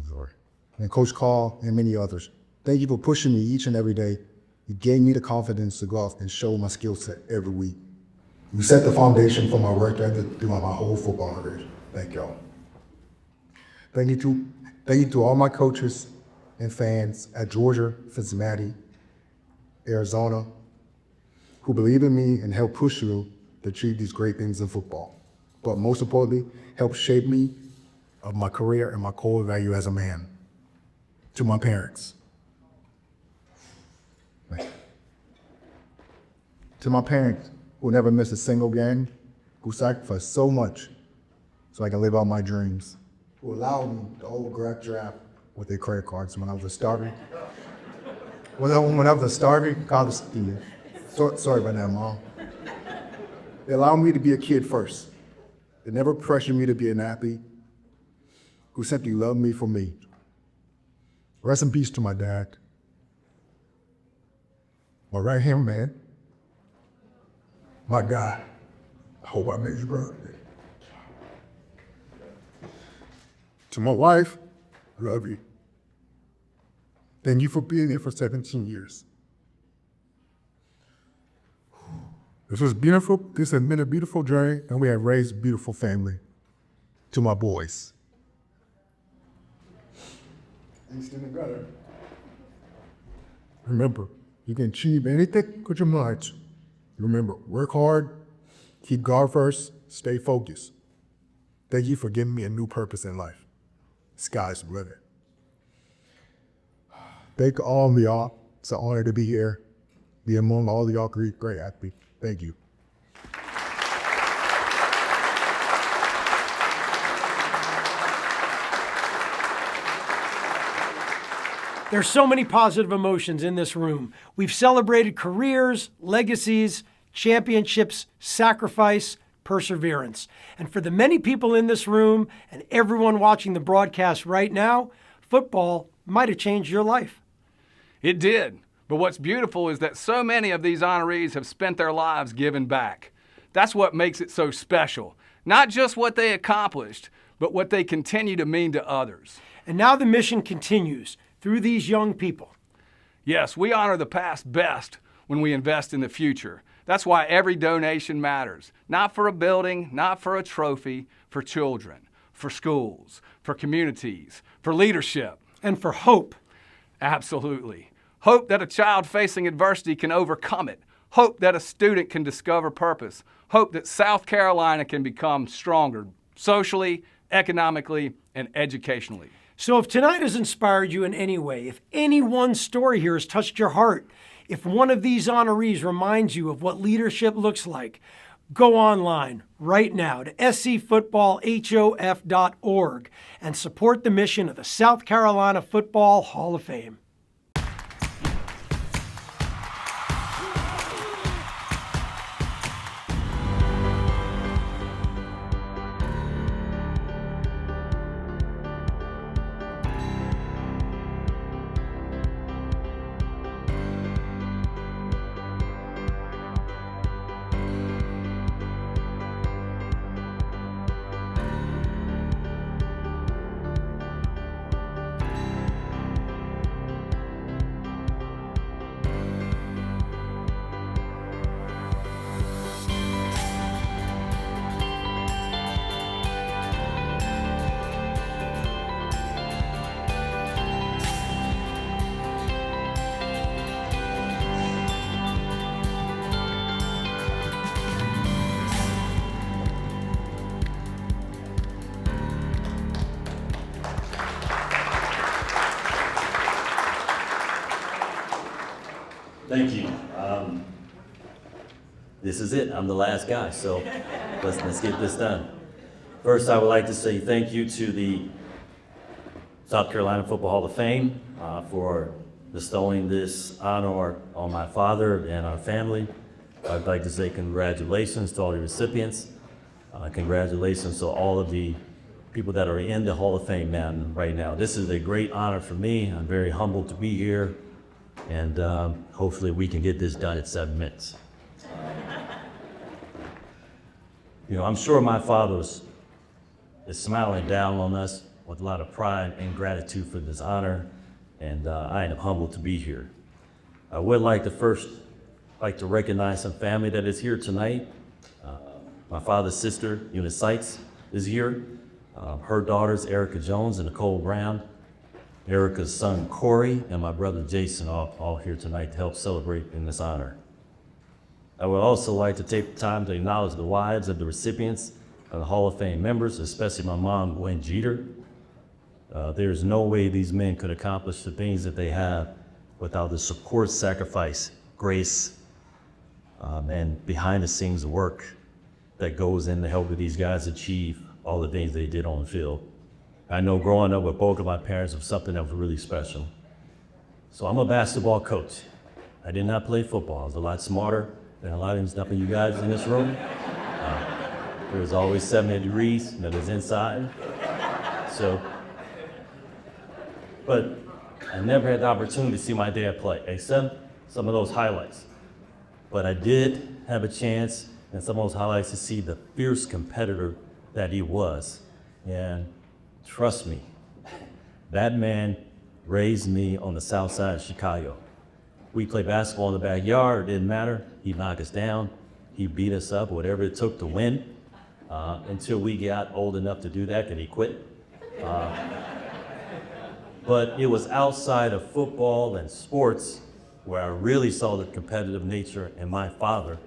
sorry. And Coach Call and many others. Thank you for pushing me each and every day. You gave me the confidence to go out and show my skill set every week. You set the foundation for my work ethic throughout my whole football career. Thank y'all. Thank you to all my coaches and fans at Georgia, Cincinnati, Arizona, who believe in me and help push me to achieve these great things in football. But most importantly, help shape me of my career and my core value as a man. To my parents. To my parents who never missed a single game, who sacrificed so much so I can live out my dreams, who allowed me to overdraft with their credit cards when I was a starving. When I was a starving college student. Sorry about that, Mom. They allowed me to be a kid first. They never pressured me to be an athlete, who simply loved me for me. Rest in peace to my dad. My right-hand man. My guy. I hope I made you proud. To my wife, I love you. Thank you for being here for 17 years. This was beautiful. This has been a beautiful journey, and we have raised a beautiful family. To my boys. Easton and Gutter. Remember, you can achieve anything with your mind. Remember, work hard, keep God first, stay focused. Thank you for giving me a new purpose in life. Sky's the limit. Thank all of y'all. It's an honor to be here, be among all of y'all great athletes. Thank you. There's so many positive emotions in this room. We've celebrated careers, legacies, championships, sacrifice, perseverance. And for the many people in this room and everyone watching the broadcast right now, football might have changed your life. It did. But what's beautiful is that so many of these honorees have spent their lives giving back. That's what makes it so special. Not just what they accomplished, but what they continue to mean to others. And now the mission continues through these young people. Yes, we honor the past best when we invest in the future. That's why every donation matters. Not for a building, not for a trophy, for children, for schools, for communities, for leadership. And for hope. Absolutely. Hope that a child facing adversity can overcome it. Hope that a student can discover purpose. Hope that South Carolina can become stronger socially, economically, and educationally. So if tonight has inspired you in any way, if any one story here has touched your heart, if one of these honorees reminds you of what leadership looks like, go online right now to scfootballhof.org and support the mission of the South Carolina Football Hall of Fame. Thank you. This is it. I'm the last guy, so let's get this done. First, I would like to say thank you to the South Carolina Football Hall of Fame for bestowing this honor on my father and our family. I'd like to say congratulations to all the recipients. Congratulations to all of the people that are in the Hall of Fame right now. This is a great honor for me. I'm very humbled to be here, and hopefully we can get this done in 7 minutes. You know, I'm sure my father is smiling down on us with a lot of pride and gratitude for this honor, and I am humbled to be here. I would like to first recognize some family that is here tonight. My father's sister, Eunice Seitz, is here. Her daughters, Erica Jones and Nicole Brown. Erica's son, Corey, and my brother, Jason, all here tonight to help celebrate in this honor. I would also like to take the time to acknowledge the wives of the recipients of the Hall of Fame members, especially my mom, Gwen Jeter. There's no way these men could accomplish the things that they have without the support, sacrifice, grace, and behind the scenes work that goes into helping these guys achieve all the things they did on the field. I know growing up with both of my parents was something that was really special. So I'm a basketball coach. I did not play football. I was a lot smarter than a lot of you guys in this room. There was always 70 degrees that was inside. So, but I never had the opportunity to see my dad play, except some of those highlights. But I did have a chance in some of those highlights to see the fierce competitor that he was. And trust me, that man raised me on the south side of Chicago. We played basketball in the backyard, it didn't matter. He'd knock us down, he beat us up, whatever it took to win, until we got old enough to do that, then he quit. But it was outside of football and sports where I really saw the competitive nature in my father,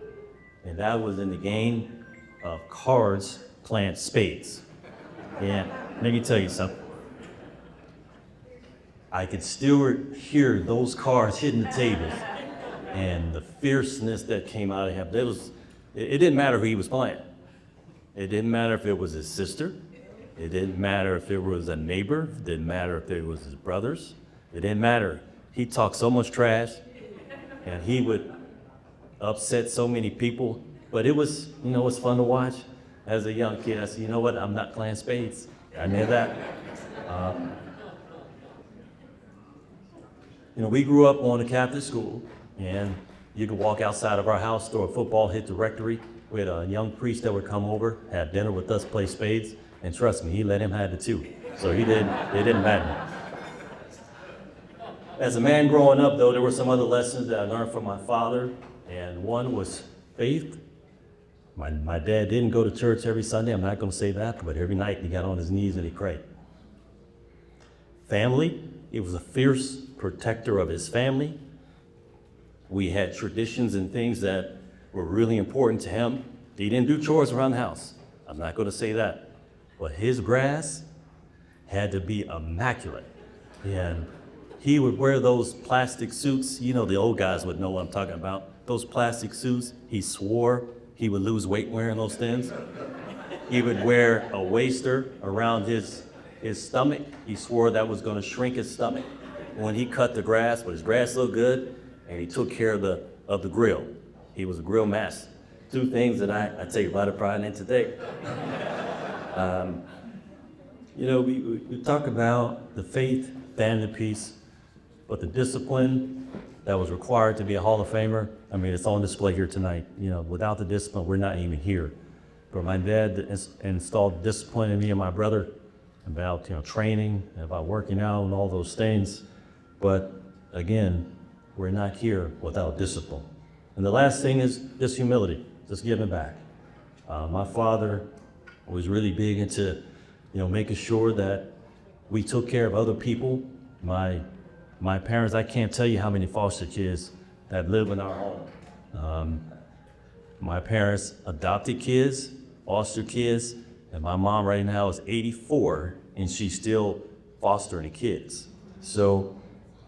and that was in the game of cards playing spades. And let me tell you something. I could still hear those cards hitting the tables and the fierceness that came out of him. It didn't matter who he was playing. It didn't matter if it was his sister. It didn't matter if it was a neighbor. It didn't matter if it was his brothers. It didn't matter. He talked so much trash and he would upset so many people. But it was, you know, it was fun to watch. As a young kid, I said, you know what, I'm not playing spades. I knew that. You know, we grew up on a Catholic school, and you could walk outside of our house, throw a football, hit the rectory. We had a young priest that would come over, have dinner with us, play spades, and trust me, he let him have it too. So it didn't matter. As a man growing up, though, there were some other lessons that I learned from my father, and one was faith. My dad didn't go to church every Sunday, I'm not gonna say that, but every night he got on his knees and he prayed. Family, he was a fierce protector of his family. We had traditions and things that were really important to him. He didn't do chores around the house. I'm not gonna say that. But his grass had to be immaculate. And he would wear those plastic suits. You know, the old guys would know what I'm talking about. Those plastic suits, he swore he would lose weight wearing those things. He would wear a waster around his stomach. He swore that was gonna shrink his stomach. When he cut the grass, but his grass looked good, and he took care of the grill. He was a grill master. Two things that I take a lot of pride in today. You know, we talk about the faith, family piece, but the discipline that was required to be a Hall of Famer, I mean, it's on display here tonight. You know, without the discipline, we're not even here. But my dad installed discipline in me and my brother about, you know, training, about working out and all those things. But again, we're not here without discipline. And the last thing is just humility, just giving back. My father was really big into, you know, making sure that we took care of other people. My parents, I can't tell you how many foster kids that live in our home. My parents adopted kids, foster kids, and my mom right now is 84 and she's still fostering kids. So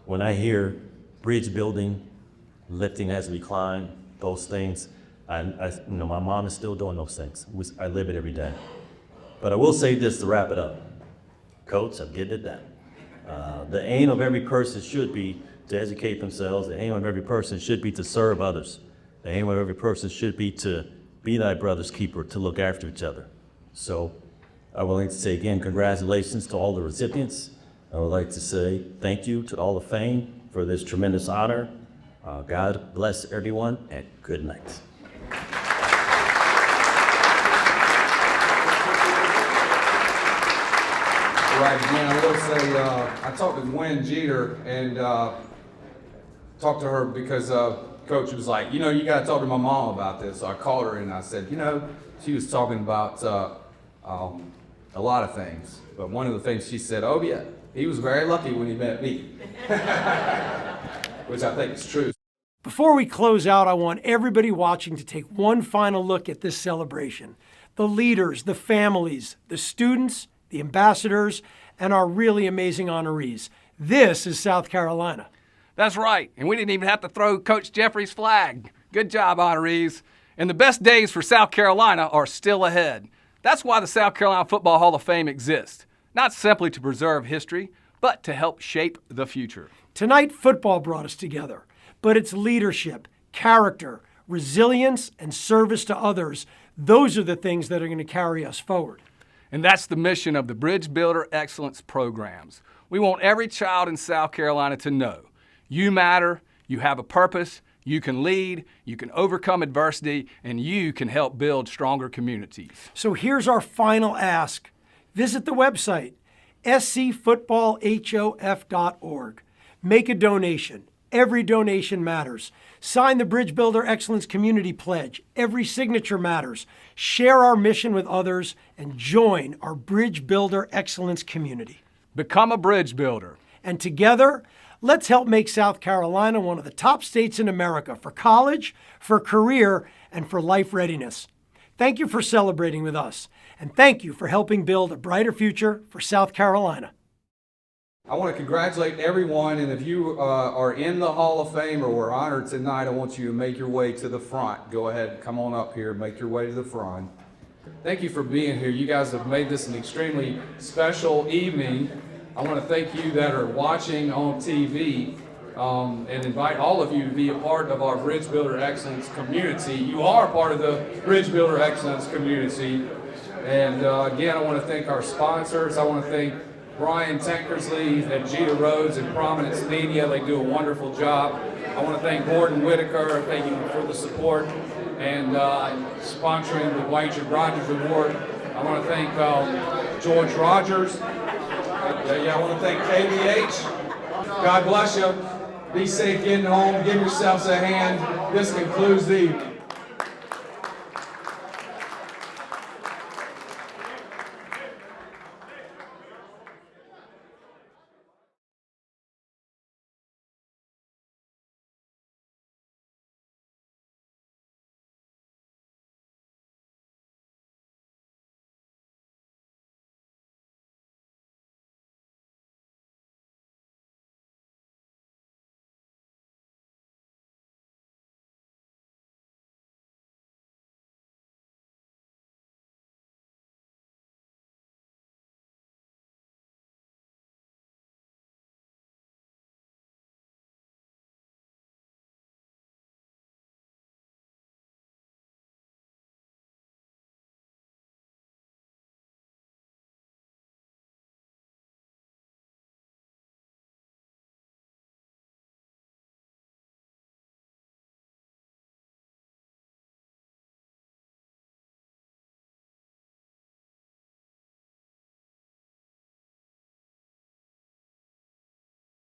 when I hear bridge building, lifting as we climb, those things, you know, my mom is still doing those things. I live it every day. But I will say this to wrap it up. Coach, I'm getting it done. The aim of every person should be to educate themselves. The aim of every person should be to serve others. The aim of every person should be to be thy brother's keeper, to look after each other. So I would like to say again, congratulations to all the recipients. I would like to say thank you to all of Fame for this tremendous honor. God bless everyone and good night. Right, again, I will say, I talked with Gwen Jeter and talked to her because Coach was like, you know, you gotta talk to my mom about this. So I called her and I said, you know, she was talking about a lot of things. But one of the things she said, oh yeah, he was very lucky when he met me. Which I think is true. Before we close out, I want everybody watching to take one final look at this celebration. The leaders, the families, the students, the ambassadors, and our really amazing honorees. This is South Carolina. That's right, and we didn't even have to throw Coach Jeffries' flag. Good job, honorees. And the best days for South Carolina are still ahead. That's why the South Carolina Football Hall of Fame exists, not simply to preserve history, but to help shape the future. Tonight, football brought us together, but it's leadership, character, resilience, and service to others. Those are the things that are going to carry us forward. And that's the mission of the Bridge Builder Excellence programs. We want every child in South Carolina to know you matter, you have a purpose, you can lead, you can overcome adversity, and you can help build stronger communities. So here's our final ask. Visit the website, scfootballhof.org. Make a donation. Every donation matters. Sign the Bridge Builder Excellence Community Pledge. Every signature matters. Share our mission with others and join our Bridge Builder Excellence community. Become a bridge builder. And together, let's help make South Carolina one of the top states in America for college, for career, and for life readiness. Thank you for celebrating with us. And thank you for helping build a brighter future for South Carolina. I want to congratulate everyone, and if you are in the Hall of Fame or were honored tonight, I want you to make your way to the front. Go ahead, come on up here, make your way to the front. Thank you for being here. You guys have made this an extremely special evening. I want to thank you that are watching on TV and invite all of you to be a part of our Bridge Builder Excellence community. You are part of the Bridge Builder Excellence community. And again, I want to thank our sponsors. I want to thank Brian Tankersley and Gita Rhodes and Prominence Media. They do a wonderful job. I want to thank Gordon Whitaker. Thank you for the support and sponsoring the Wyatt Rogers Award. I want to thank George Rogers. I want to thank KBH. God bless you. Be safe getting home. Give yourselves a hand. This concludes the